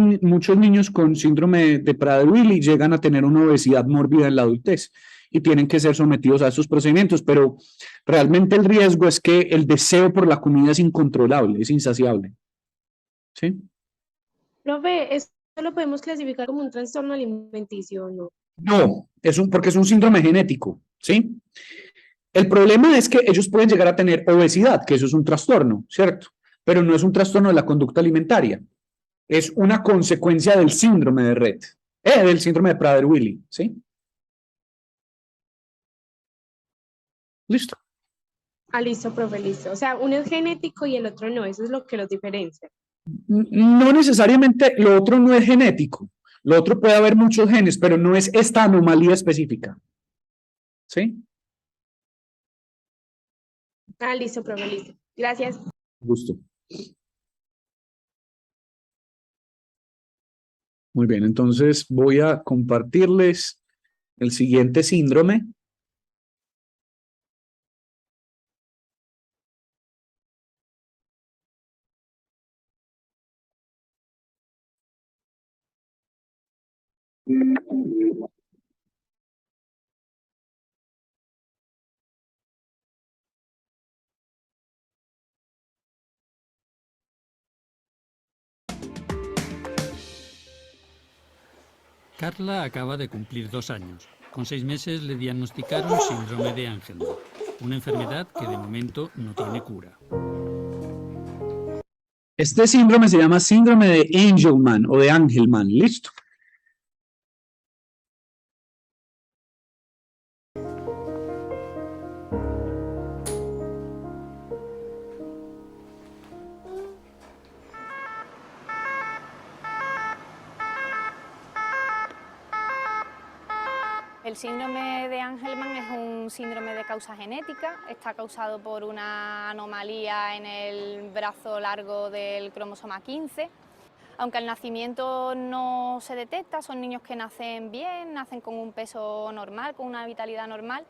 niños con síndrome de Prader-Willi llegan a tener una obesidad mórbida en la adultez y tienen que ser sometidos a esos procedimientos, pero realmente el riesgo es que el deseo por la comida es incontrolable, es insaciable. ¿Sí? Profe, ¿esto lo podemos clasificar como un trastorno alimenticio o no? No, porque es un síndrome genético, ¿sí? El problema es que ellos pueden llegar a tener obesidad, que eso es un trastorno, ¿cierto? Pero no es un trastorno de la conducta alimentaria. Es una consecuencia del síndrome de Rett, del síndrome de Prader-Willi, ¿sí? Listo. Ah, listo, profe, listo. O sea, uno es genético y el otro no, eso es lo que los diferencia. No necesariamente, lo otro no es genético. Lo otro puede haber muchos genes, pero no es esta anomalía específica. ¿Sí? Ah, listo, profe, listo. Gracias. Gusto. Muy bien, entonces voy a compartirles el siguiente síndrome. Carla acaba de cumplir 2 años. Con 6 meses le diagnosticaron síndrome de Angelman, una enfermedad que de momento no tiene cura. Este síndrome se llama síndrome de Angelman o de Angelman. Listo. El síndrome de Angelman es un síndrome de causa genética, está causado por una anomalía en el brazo largo del cromosoma 15. Aunque al nacimiento no se detecta, son niños que nacen bien, nacen con un peso normal, con una vitalidad normal,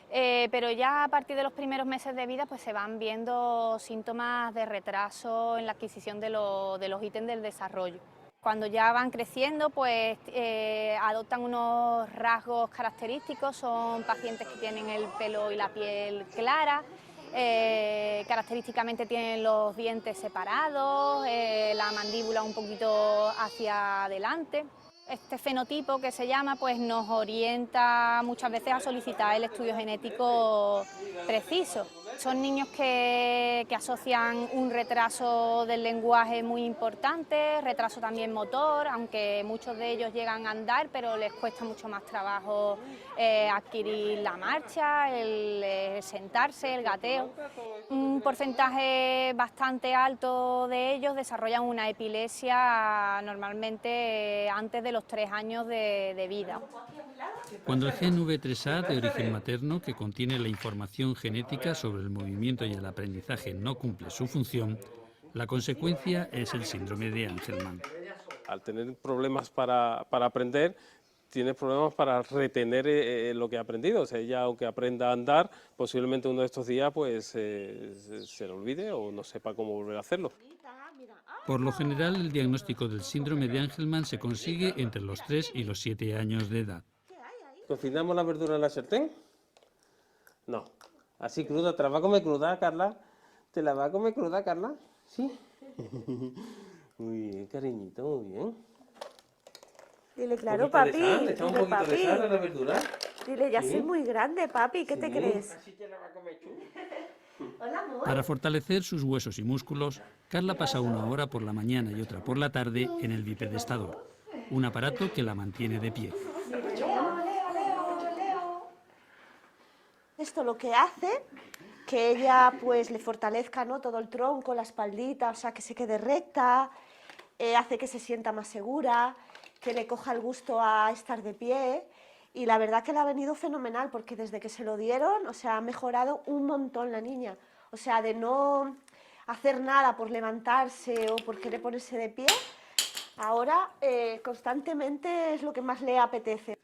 pero ya a partir de los primeros meses de vida pues se van viendo síntomas de retraso en la adquisición de los ítems del desarrollo. Cuando ya van creciendo, pues adoptan unos rasgos característicos, son pacientes que tienen el pelo y la piel clara, característicamente tienen los dientes separados, la mandíbula un poquito hacia adelante. Este fenotipo que se llama pues nos orienta muchas veces a solicitar el estudio genético preciso. Son niños que asocian un retraso del lenguaje muy importante, retraso también motor, aunque muchos de ellos llegan a andar, pero les cuesta mucho más trabajo adquirir la marcha, el sentarse, el gateo. Un porcentaje bastante alto de ellos desarrollan una epilepsia normalmente antes de los 3 años de vida. Cuando el gen V3A de origen materno, que contiene la información genética sobre el movimiento y el aprendizaje, no cumple su función, la consecuencia es el síndrome de Angelman. Al tener problemas para aprender, tiene problemas para retener lo que ha aprendido. O sea, ella, aunque aprenda a andar, posiblemente uno de estos días pues, se lo olvide o no sepa cómo volver a hacerlo. Por lo general, el diagnóstico del síndrome de Angelman se consigue entre los 3 y los 7 años de edad. ¿Cocinamos la verdura en la sartén? No. Así cruda, ¿te la va a comer cruda, Carla? ¿Te la va a comer cruda, Carla? Sí. Muy bien, cariñito, muy bien. Dile, claro, papi. ¿Le echamos un poquito de sal a la verdura? Dile, ya ¿Sí? soy muy grande, papi. ¿Qué te crees? Así te la va a comer tú. Hola, amor. Para fortalecer sus huesos y músculos, Carla pasa una hora por la mañana y otra por la tarde en el bipedestador, un aparato que la mantiene de pie. Esto lo que hace que ella pues le fortalezca, ¿no?, todo el tronco, la espaldita, o sea, que se quede recta, hace que se sienta más segura, que le coja el gusto a estar de pie. Y la verdad que le ha venido fenomenal, porque desde que se lo dieron, o sea, ha mejorado un montón la niña. O sea, de no hacer nada por levantarse o por querer ponerse de pie, ahora constantemente es lo que más le apetece.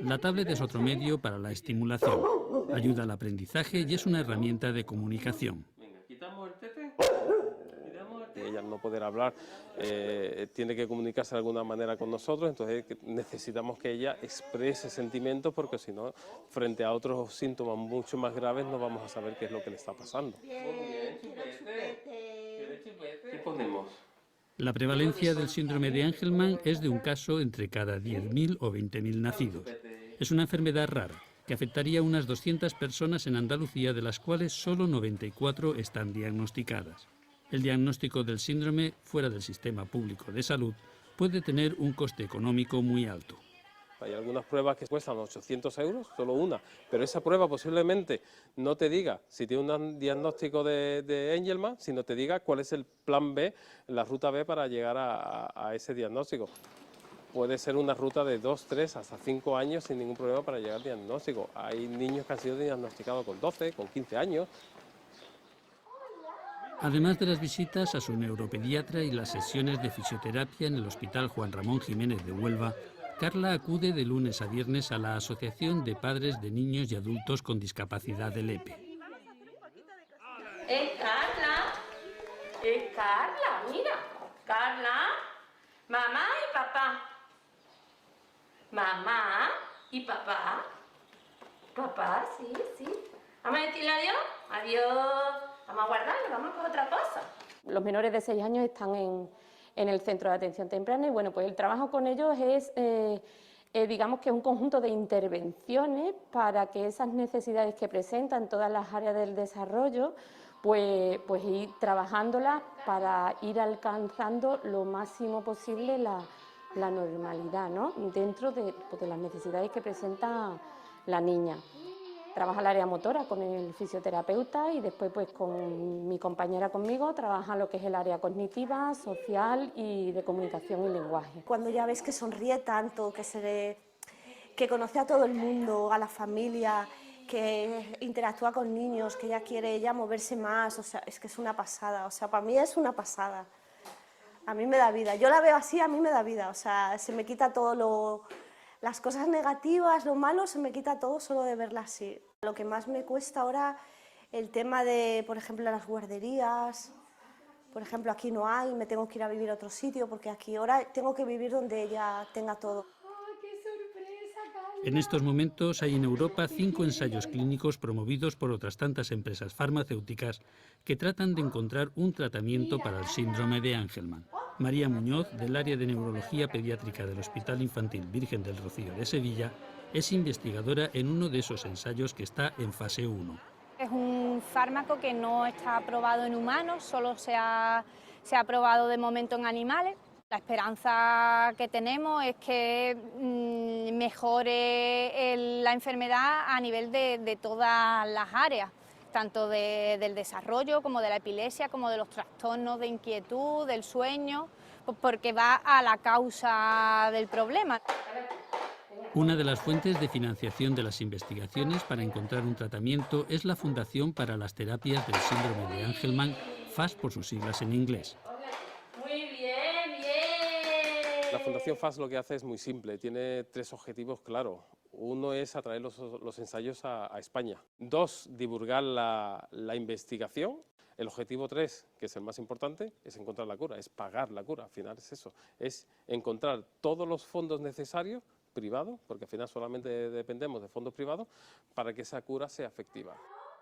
La tablet es otro medio para la estimulación. Ayuda al aprendizaje y es una herramienta de comunicación. Quitamos el tete. Ella al no poder hablar tiene que comunicarse de alguna manera con nosotros, entonces necesitamos que ella exprese sentimientos, porque si no, frente a otros síntomas mucho más graves no vamos a saber qué es lo que le está pasando. ¿Qué ponemos? La prevalencia del síndrome de Angelman es de un caso entre cada 10.000 o 20.000 nacidos. Es una enfermedad rara que afectaría a unas 200 personas en Andalucía, de las cuales solo 94 están diagnosticadas. El diagnóstico del síndrome fuera del sistema público de salud puede tener un coste económico muy alto. Hay algunas pruebas que cuestan 800 euros, solo una, pero esa prueba posiblemente no te diga si tiene un diagnóstico de Angelman, sino te diga cuál es el plan B, la ruta B para llegar a ese diagnóstico. Puede ser una ruta de 2, 3, hasta 5 años sin ningún problema para llegar al diagnóstico. Hay niños que han sido diagnosticados con 12, con 15 años. Además de las visitas a su neuropediatra y las sesiones de fisioterapia en el Hospital Juan Ramón Jiménez de Huelva, Carla acude de lunes a viernes a la Asociación de Padres de Niños y Adultos con Discapacidad del EPE. Carla, mira, Carla, mamá y papá. Mamá y papá. Papá, sí. Vamos a decirle adiós. Adiós. Vamos a guardarlo, vamos por otra cosa. Los menores de 6 años están en el centro de atención temprana y bueno, pues el trabajo con ellos es, digamos que un conjunto de intervenciones para que esas necesidades que presentan todas las áreas del desarrollo, pues ir trabajándolas para ir alcanzando lo máximo posible la normalidad, ¿no?, dentro de las necesidades que presenta la niña. Trabaja el área motora con el fisioterapeuta y después pues con mi compañera conmigo trabaja lo que es el área cognitiva, social y de comunicación y lenguaje. Cuando ya ves que sonríe tanto, que conoce a todo el mundo, a la familia, que interactúa con niños, que ya quiere moverse más, o sea, es que es una pasada, o sea, para mí es una pasada. A mí me da vida, yo la veo así, a mí me da vida, o sea, se me quita todo las cosas negativas, lo malo, se me quita todo solo de verla así. Lo que más me cuesta ahora, el tema de, por ejemplo, las guarderías. Por ejemplo, aquí no hay, me tengo que ir a vivir a otro sitio, porque aquí ahora tengo que vivir donde ella tenga todo. En estos momentos hay en Europa 5 ensayos clínicos promovidos por otras tantas empresas farmacéuticas que tratan de encontrar un tratamiento para el síndrome de Angelman. María Muñoz, del área de neurología pediátrica del Hospital Infantil Virgen del Rocío de Sevilla, es investigadora en uno de esos ensayos que está en fase 1. Es un fármaco que no está aprobado en humanos, solo se ha aprobado de momento en animales. La esperanza que tenemos es que mejore la enfermedad a nivel de todas las áreas, tanto del desarrollo como de la epilepsia, como de los trastornos de inquietud, del sueño, porque va a la causa del problema. Una de las fuentes de financiación de las investigaciones para encontrar un tratamiento es la Fundación para las Terapias del Síndrome de Angelman, FAS por sus siglas en inglés. Muy bien. La Fundación FAS lo que hace es muy simple, tiene 3 objetivos claros. Uno es atraer los ensayos a España. 2, divulgar la investigación. El objetivo 3, que es el más importante, es encontrar la cura, es pagar la cura. Al final es eso, es encontrar todos los fondos necesarios privados, porque al final solamente dependemos de fondos privados, para que esa cura sea efectiva.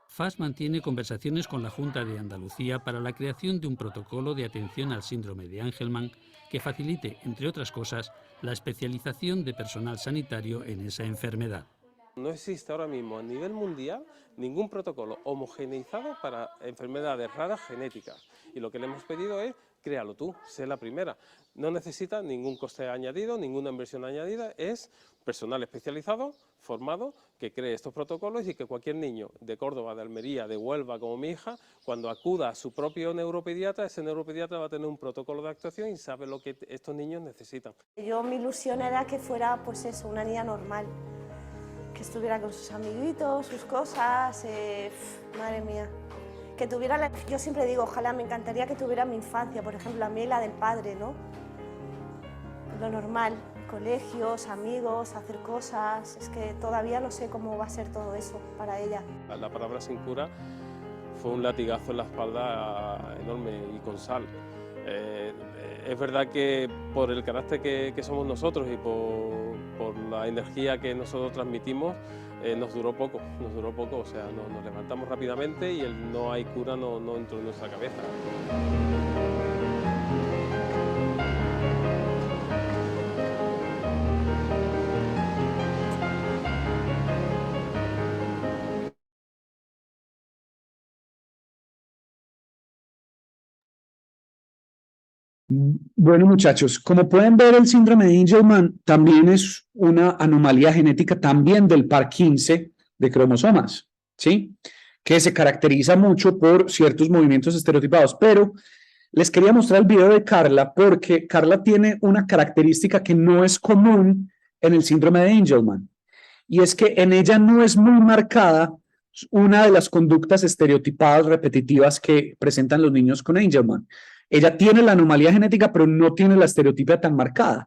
FAS mantiene conversaciones con la Junta de Andalucía para la creación de un protocolo de atención al síndrome de Angelman que facilite, entre otras cosas, la especialización de personal sanitario en esa enfermedad. No existe ahora mismo a nivel mundial ningún protocolo homogeneizado para enfermedades raras genéticas. Y lo que le hemos pedido es, créalo tú, sé la primera. No necesita ningún coste añadido, ninguna inversión añadida, es personal especializado, formado, que cree estos protocolos y que cualquier niño de Córdoba, de Almería, de Huelva, como mi hija, cuando acuda a su propio neuropediatra, ese neuropediatra va a tener un protocolo de actuación y sabe lo que estos niños necesitan. Mi ilusión era que fuera, pues eso, una niña normal, que estuviera con sus amiguitos, sus cosas, madre mía. Que tuviera, yo siempre digo, ojalá, me encantaría que tuviera mi infancia, por ejemplo, la mía y la del padre, ¿no? Lo normal, colegios, amigos, hacer cosas, es que todavía no sé cómo va a ser todo eso para ella. La palabra sin cura fue un latigazo en la espalda enorme y con sal. Es verdad que por el carácter que somos nosotros y por la energía que nosotros transmitimos, nos duró poco, o sea, nos levantamos rápidamente y el no hay cura no entró en nuestra cabeza. Bueno, muchachos, como pueden ver, el síndrome de Angelman también es una anomalía genética también del par 15 de cromosomas, ¿sí? Que se caracteriza mucho por ciertos movimientos estereotipados, pero les quería mostrar el video de Carla porque Carla tiene una característica que no es común en el síndrome de Angelman, y es que en ella no es muy marcada una de las conductas estereotipadas repetitivas que presentan los niños con Angelman. Ella tiene la anomalía genética, pero no tiene la estereotipia tan marcada.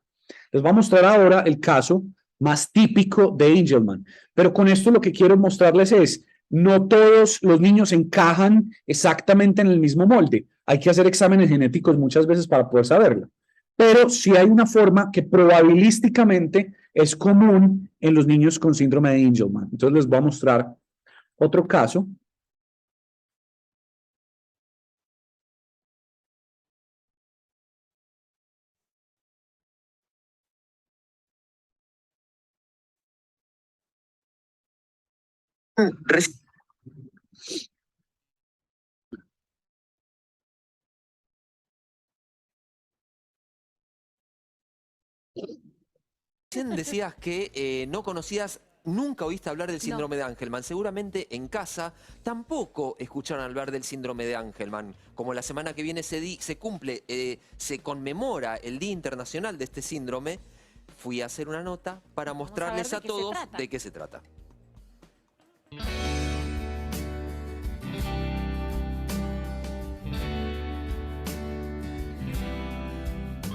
Les voy a mostrar ahora el caso más típico de Angelman. Pero con esto lo que quiero mostrarles es, no todos los niños encajan exactamente en el mismo molde. Hay que hacer exámenes genéticos muchas veces para poder saberlo. Pero sí hay una forma que probabilísticamente es común en los niños con síndrome de Angelman. Entonces les voy a mostrar otro caso. Decías que no conocías, nunca oíste hablar del síndrome de Angelman. Seguramente en casa tampoco escucharon hablar del síndrome de Angelman. Como la semana que viene se cumple, se conmemora el Día Internacional de este síndrome, fui a hacer una nota para mostrarles a todos de qué se trata.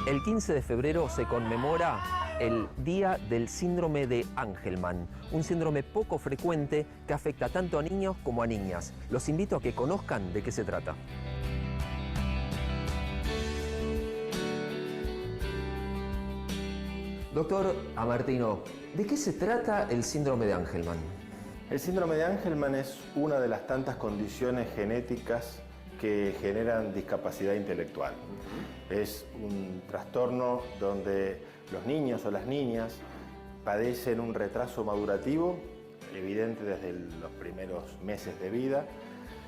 El 15 de febrero se conmemora el Día del Síndrome de Angelman, un síndrome poco frecuente que afecta tanto a niños como a niñas. Los invito a que conozcan de qué se trata. Doctor Amartino, ¿de qué se trata el síndrome de Angelman? El síndrome de Angelman es una de las tantas condiciones genéticas que generan discapacidad intelectual. Es un trastorno donde los niños o las niñas padecen un retraso madurativo, evidente desde los primeros meses de vida,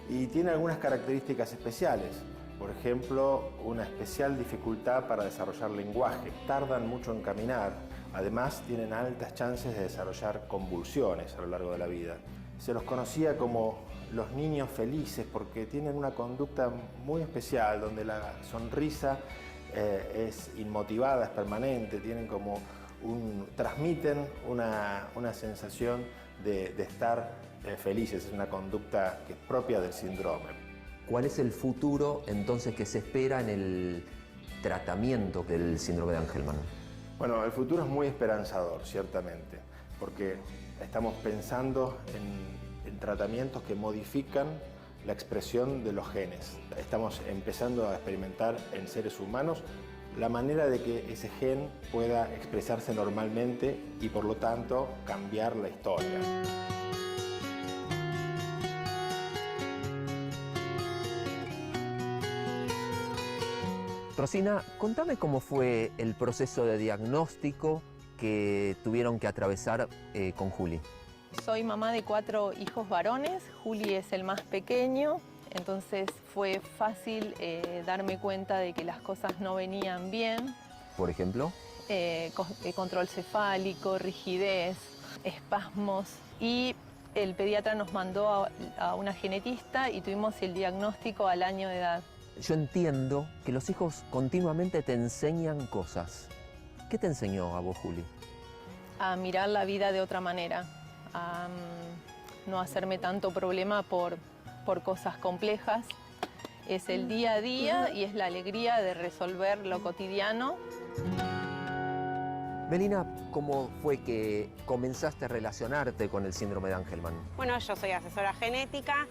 y tiene algunas características especiales. Por ejemplo, una especial dificultad para desarrollar lenguaje. Tardan mucho en caminar. Además, tienen altas chances de desarrollar convulsiones a lo largo de la vida. Se los conocía como los niños felices porque tienen una conducta muy especial, donde la sonrisa es inmotivada, es permanente, transmiten una sensación de estar felices. Es una conducta que es propia del síndrome. ¿Cuál es el futuro entonces que se espera en el tratamiento del síndrome de Angelman? Bueno, el futuro es muy esperanzador, ciertamente, porque estamos pensando en tratamientos que modifican la expresión de los genes. Estamos empezando a experimentar en seres humanos la manera de que ese gen pueda expresarse normalmente y por lo tanto cambiar la historia. Rosina, contame cómo fue el proceso de diagnóstico que tuvieron que atravesar con Juli. Soy mamá de 4 hijos varones, Juli es el más pequeño, entonces fue fácil darme cuenta de que las cosas no venían bien. ¿Por ejemplo? Control cefálico, rigidez, espasmos, y el pediatra nos mandó a una genetista y tuvimos el diagnóstico al año de edad. Yo entiendo que los hijos continuamente te enseñan cosas. ¿Qué te enseñó a vos, Juli? A mirar la vida de otra manera, a no hacerme tanto problema por cosas complejas. Es el día a día y es la alegría de resolver lo cotidiano. Melina, ¿cómo fue que comenzaste a relacionarte con el síndrome de Angelman? Bueno, yo soy asesora genética,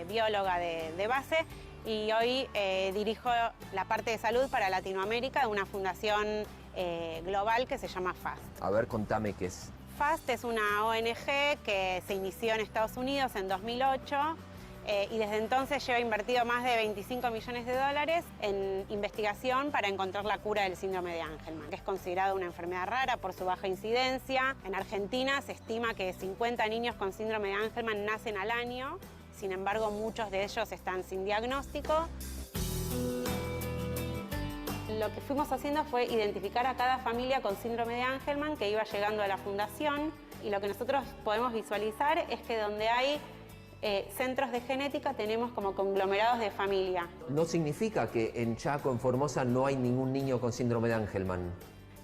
bióloga de base, y hoy dirijo la parte de salud para Latinoamérica de una fundación global que se llama FAST. A ver, contame qué es. FAST es una ONG que se inició en Estados Unidos en 2008 y desde entonces lleva invertido más de 25 millones de dólares en investigación para encontrar la cura del síndrome de Angelman, que es considerado una enfermedad rara por su baja incidencia. En Argentina se estima que 50 niños con síndrome de Angelman nacen al año, sin embargo muchos de ellos están sin diagnóstico. Lo que fuimos haciendo fue identificar a cada familia con síndrome de Angelman que iba llegando a la fundación, y lo que nosotros podemos visualizar es que donde hay centros de genética tenemos como conglomerados de familia. ¿No significa que en Chaco, en Formosa, no hay ningún niño con síndrome de Angelman?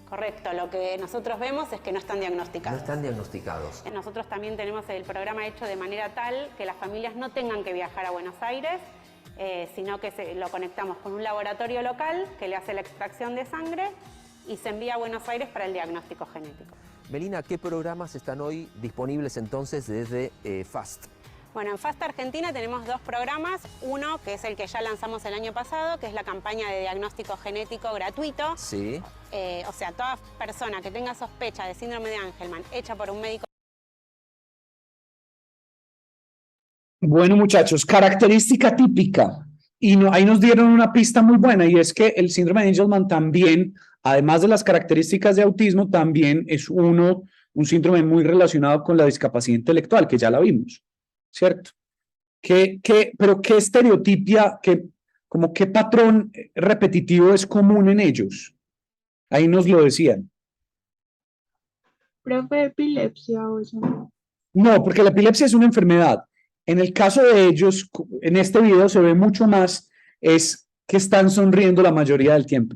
Correcto, lo que nosotros vemos es que no están diagnosticados. No están diagnosticados. Nosotros también tenemos el programa hecho de manera tal que las familias no tengan que viajar a Buenos Aires, sino que lo conectamos con un laboratorio local que le hace la extracción de sangre y se envía a Buenos Aires para el diagnóstico genético. Melina, ¿qué programas están hoy disponibles entonces desde FAST? Bueno, en FAST Argentina tenemos 2 programas. Uno, que es el que ya lanzamos el año pasado, que es la campaña de diagnóstico genético gratuito. Sí. O sea, toda persona que tenga sospecha de síndrome de Angelman hecha por un médico. Bueno, muchachos, característica típica. Y ahí nos dieron una pista muy buena, y es que el síndrome de Angelman también, además de las características de autismo, también es un síndrome muy relacionado con la discapacidad intelectual, que ya la vimos, ¿cierto? Pero qué estereotipia, qué patrón repetitivo es común en ellos. Ahí nos lo decían. Profe, epilepsia o eso no. No, porque la epilepsia es una enfermedad. En el caso de ellos, en este video se ve mucho más, es que están sonriendo la mayoría del tiempo.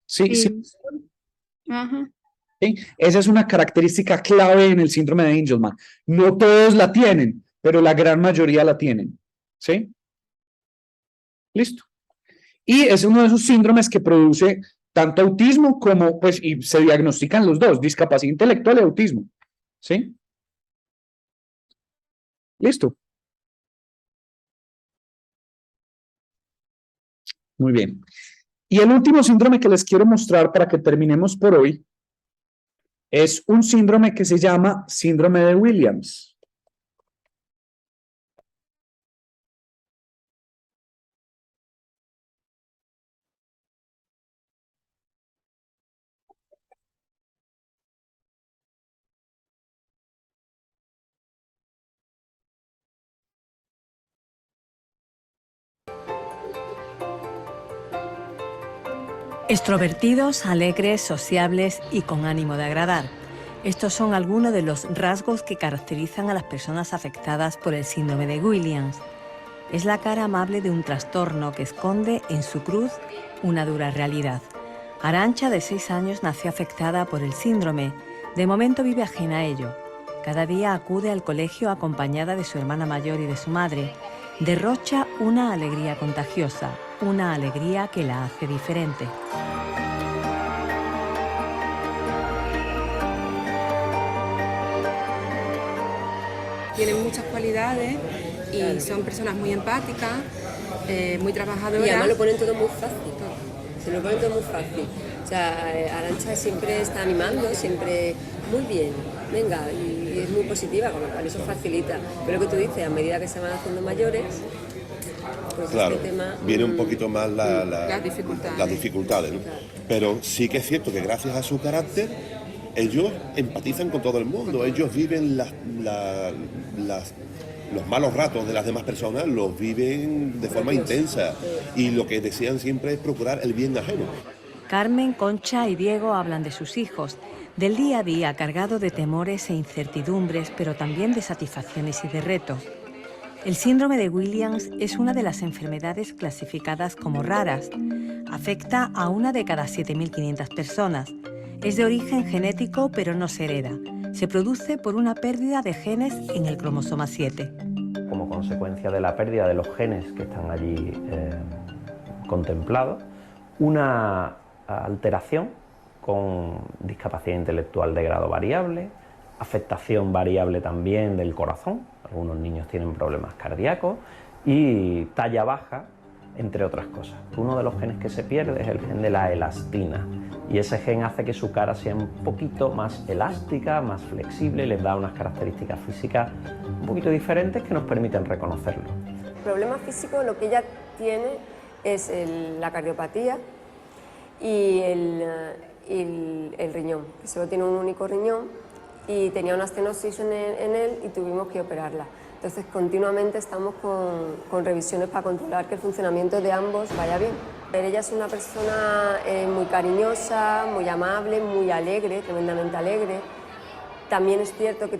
Sí, sí. Ajá. ¿Sí? Esa es una característica clave en el síndrome de Angelman. No todos la tienen, pero la gran mayoría la tienen. ¿Sí? Listo. Y es uno de esos síndromes que produce tanto autismo como, pues, y se diagnostican los dos, discapacidad intelectual y autismo. ¿Sí? Listo. Muy bien. Y el último síndrome que les quiero mostrar para que terminemos por hoy es un síndrome que se llama síndrome de Williams. Extrovertidos, alegres, sociables y con ánimo de agradar. Estos son algunos de los rasgos que caracterizan a las personas afectadas por el síndrome de Williams. Es la cara amable de un trastorno que esconde en su cruz una dura realidad. Arantxa, de 6 años, nació afectada por el síndrome. De momento vive ajena a ello. Cada día acude al colegio acompañada de su hermana mayor y de su madre. Derrocha una alegría contagiosa, una alegría que la hace diferente. Tienen muchas cualidades y son personas muy empáticas muy trabajadora. Y además lo ponen todo muy fácil. Se lo ponen todo muy fácil. O sea, Arantxa siempre está animando, siempre muy bien, venga, y es muy positiva, con lo cual eso facilita. Pero lo que tú dices, a medida que se van haciendo mayores, pues claro, este tema... viene un poquito más las dificultades. Las dificultades, ¿no? Claro. Pero sí que es cierto que gracias a su carácter, ellos empatizan con todo el mundo, ellos viven los malos ratos de las demás personas, los viven de forma intensa y lo que desean siempre es procurar el bien ajeno. Carmen, Concha y Diego hablan de sus hijos, del día a día cargado de temores e incertidumbres, pero también de satisfacciones y de retos. El síndrome de Williams es una de las enfermedades clasificadas como raras. Afecta a 1 de cada 7.500 personas. Es de origen genético, pero no se hereda. Se produce por una pérdida de genes en el cromosoma 7. Como consecuencia de la pérdida de los genes que están allí contemplados, una alteración con discapacidad intelectual de grado variable, afectación variable también del corazón, algunos niños tienen problemas cardíacos, y talla baja, entre otras cosas. Uno de los genes que se pierde es el gen de la elastina, y ese gen hace que su cara sea un poquito más elástica, más flexible, y les da unas características físicas un poquito diferentes que nos permiten reconocerlo. El problema físico, lo que ella tiene es la cardiopatía y el riñón, que solo tiene un único riñón y tenía una estenosis en él y tuvimos que operarla. Entonces continuamente estamos con revisiones para controlar que el funcionamiento de ambos vaya bien. Ella es una persona muy cariñosa, muy amable, muy alegre, tremendamente alegre. También es cierto que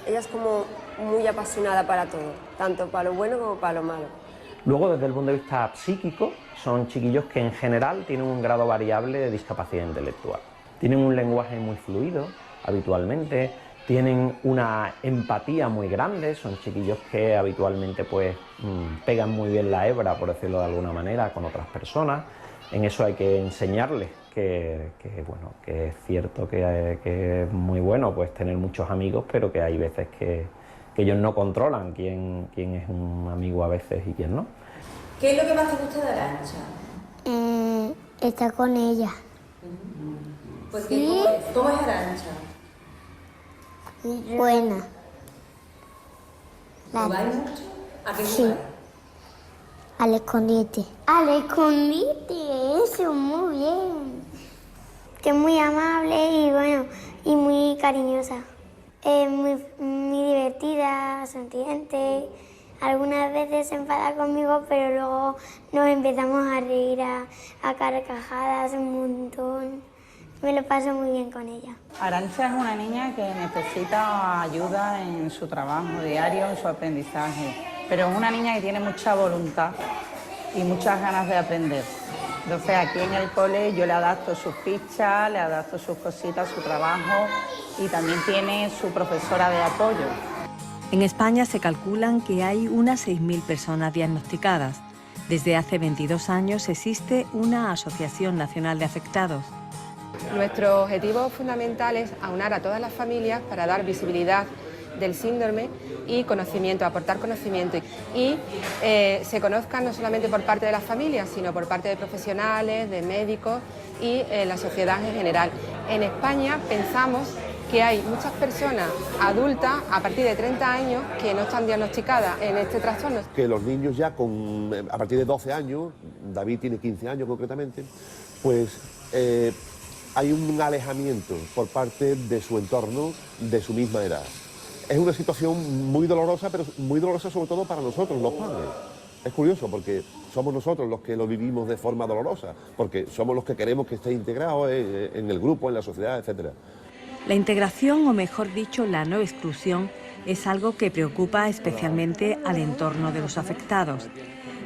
ella es como muy apasionada para todo, tanto para lo bueno como para lo malo. Luego, desde el punto de vista psíquico, son chiquillos que en general tienen un grado variable de discapacidad intelectual. Tienen un lenguaje muy fluido, habitualmente, tienen una empatía muy grande, son chiquillos que habitualmente pues pegan muy bien la hebra, por decirlo de alguna manera, con otras personas. En eso hay que enseñarles que es cierto que es muy bueno pues tener muchos amigos, pero que hay veces que ellos no controlan quién es un amigo a veces y quién no. ¿Qué es lo que más te gusta de Arantxa? Estar con ella. Pues Sí. ¿Cómo es Arantxa? Buena. ¿Jugáis mucho? ¿A qué Sí. jugáis? Al escondite. Al escondite, eso, muy bien. Que es muy amable y bueno, y muy cariñosa. Es muy divertida, sonriente. Algunas veces se enfada conmigo, pero luego nos empezamos a reír a carcajadas un montón. Me lo paso muy bien con ella. Arantxa es una niña que necesita ayuda en su trabajo diario, en su aprendizaje, pero es una niña que tiene mucha voluntad y muchas ganas de aprender. Entonces aquí en el cole yo le adapto sus fichas, le adapto sus cositas, su trabajo y también tiene su profesora de apoyo. En España se calculan que hay unas 6.000 personas diagnosticadas. Desde hace 22 años existe una Asociación Nacional de Afectados. Nuestro objetivo fundamental es aunar a todas las familias para dar visibilidad del síndrome y conocimiento, aportar conocimiento y se conozcan no solamente por parte de las familias, sino por parte de profesionales, de médicos y la sociedad en general. En España pensamos que hay muchas personas adultas a partir de 30 años que no están diagnosticadas en este trastorno. Que los niños ya a partir de 12 años, David tiene 15 años concretamente, pues hay un alejamiento por parte de su entorno de su misma edad. Es una situación muy dolorosa, pero muy dolorosa sobre todo para nosotros, los padres. Es curioso porque somos nosotros los que lo vivimos de forma dolorosa, porque somos los que queremos que esté integrado en el grupo, en la sociedad, etc. La integración, o mejor dicho, la no exclusión, es algo que preocupa especialmente al entorno de los afectados.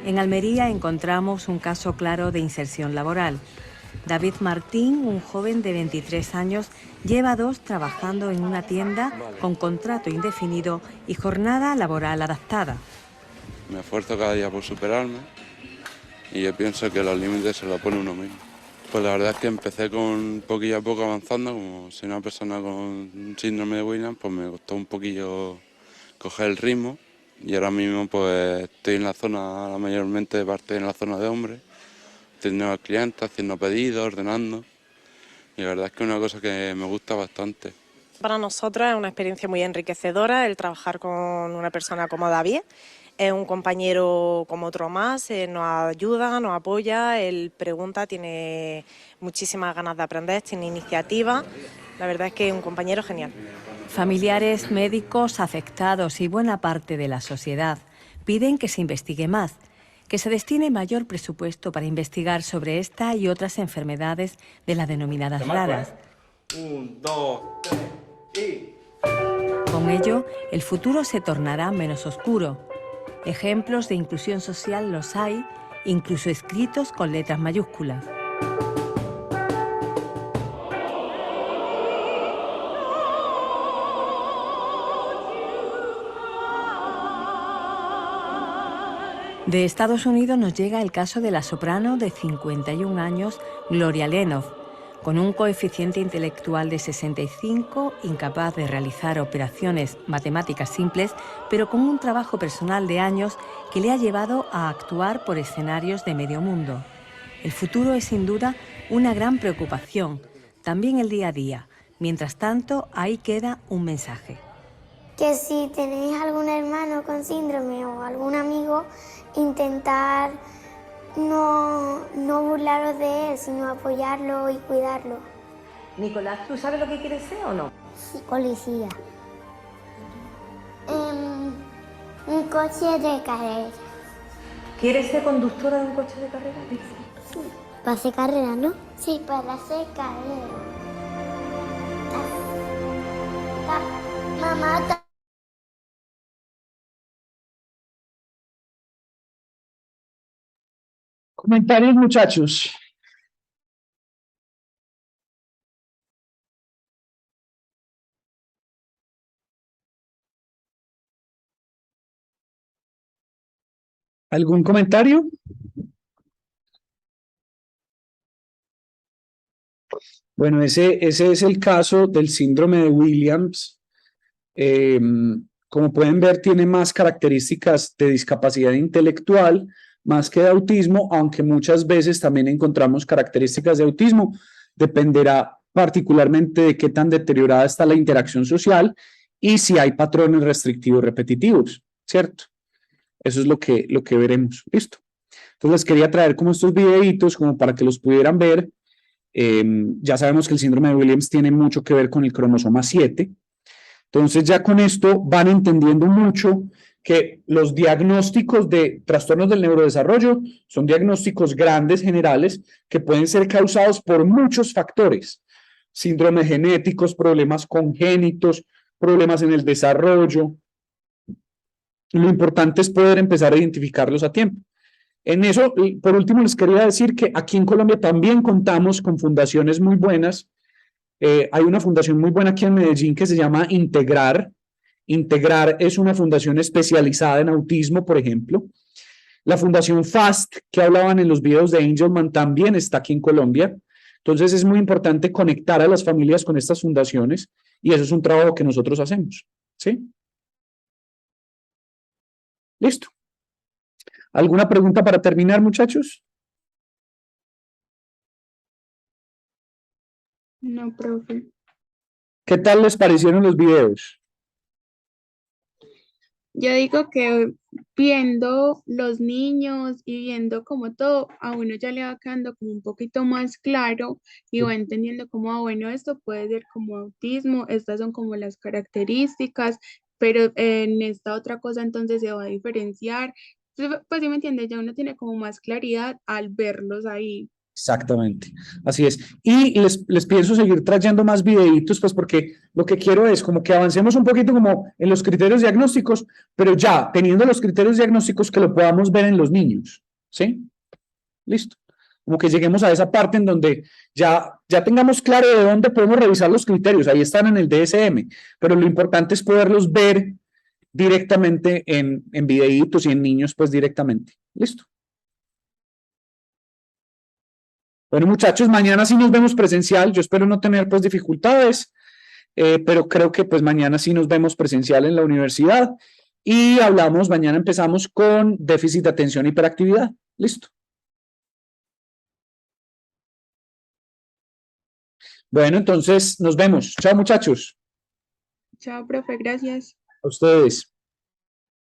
En Almería encontramos un caso claro de inserción laboral. David Martín, un joven de 23 años, lleva 2 trabajando en una tienda con contrato indefinido y jornada laboral adaptada. Me esfuerzo cada día por superarme y yo pienso que los límites se los pone uno mismo. Pues la verdad es que empecé con poquillo a poco avanzando, como soy una persona con síndrome de Williams, pues me costó un poquillo coger el ritmo Y ahora mismo pues estoy en la zona, la mayormente parte en la zona de hombres, atendiendo al cliente, haciendo pedidos, ordenando. Y la verdad es que es una cosa que me gusta bastante. Para nosotros es una experiencia muy enriquecedora el trabajar con una persona como David. Es un compañero como otro más, nos ayuda, nos apoya, él pregunta, tiene muchísimas ganas de aprender, tiene iniciativa. La verdad es que es un compañero genial. Familiares, médicos, afectados y buena parte de la sociedad piden que se investigue más, que se destine mayor presupuesto para investigar sobre esta y otras enfermedades de las denominadas raras. 1, 2, 3 y... Con ello, el futuro se tornará menos oscuro. Ejemplos de inclusión social los hay, incluso escritos con letras mayúsculas. De Estados Unidos nos llega el caso de la soprano de 51 años, Gloria Lenov, con un coeficiente intelectual de 65, incapaz de realizar operaciones matemáticas simples, pero con un trabajo personal de años que le ha llevado a actuar por escenarios de medio mundo. El futuro es sin duda una gran preocupación, también el día a día. Mientras tanto, ahí queda un mensaje. Que si tenéis algún hermano con síndrome o algún amigo, intentar no burlaros de él, sino apoyarlo y cuidarlo. Nicolás, ¿tú sabes lo que quieres ser o no? Sí, policía. Un coche de carrera. ¿Quieres ser conductora de un coche de carrera? Sí. Para hacer carrera, ¿no? Sí, para hacer carrera. Mamá. Comentarios, muchachos. ¿Algún comentario? Bueno, ese es el caso del síndrome de Williams. Como pueden ver, tiene más características de discapacidad intelectual, más que de autismo, aunque muchas veces también encontramos características de autismo. Dependerá particularmente de qué tan deteriorada está la interacción social y si hay patrones restrictivos repetitivos, ¿cierto? Eso es lo que veremos. Listo. Entonces les quería traer como estos videitos como para que los pudieran ver. Ya sabemos que el síndrome de Williams tiene mucho que ver con el cromosoma 7. Entonces ya con esto van entendiendo mucho que los diagnósticos de trastornos del neurodesarrollo son diagnósticos grandes, generales, que pueden ser causados por muchos factores. Síndromes genéticos, problemas congénitos, problemas en el desarrollo. Lo importante es poder empezar a identificarlos a tiempo. En eso, por último, les quería decir que aquí en Colombia también contamos con fundaciones muy buenas. Hay una fundación muy buena aquí en Medellín que se llama Integrar. Integrar es una fundación especializada en autismo, por ejemplo. La fundación FAST, que hablaban en los videos de Angelman, también está aquí en Colombia. Entonces es muy importante conectar a las familias con estas fundaciones y eso es un trabajo que nosotros hacemos. ¿Sí? Listo. ¿Alguna pregunta para terminar, muchachos? No, profe. ¿Qué tal les parecieron los videos? Yo digo que viendo los niños y viendo como todo, a uno ya le va quedando como un poquito más claro y va entendiendo como, bueno, esto puede ser como autismo, estas son como las características, pero en esta otra cosa entonces se va a diferenciar. Entonces, pues sí me entiendes, ya uno tiene como más claridad al verlos ahí. Exactamente, así es. Y les pienso seguir trayendo más videitos, pues porque lo que quiero es como que avancemos un poquito como en los criterios diagnósticos, pero ya teniendo los criterios diagnósticos que lo podamos ver en los niños, ¿sí? Listo. Como que lleguemos a esa parte en donde ya tengamos claro de dónde podemos revisar los criterios, ahí están en el DSM, pero lo importante es poderlos ver directamente en videitos y en niños, pues directamente. Listo. Bueno, muchachos, mañana sí nos vemos presencial. Yo espero no tener pues dificultades, pero creo que pues mañana sí nos vemos presencial en la universidad Y mañana empezamos con déficit de atención e hiperactividad. Listo. Bueno, entonces nos vemos. Chao, muchachos. Chao, profe, gracias. A ustedes.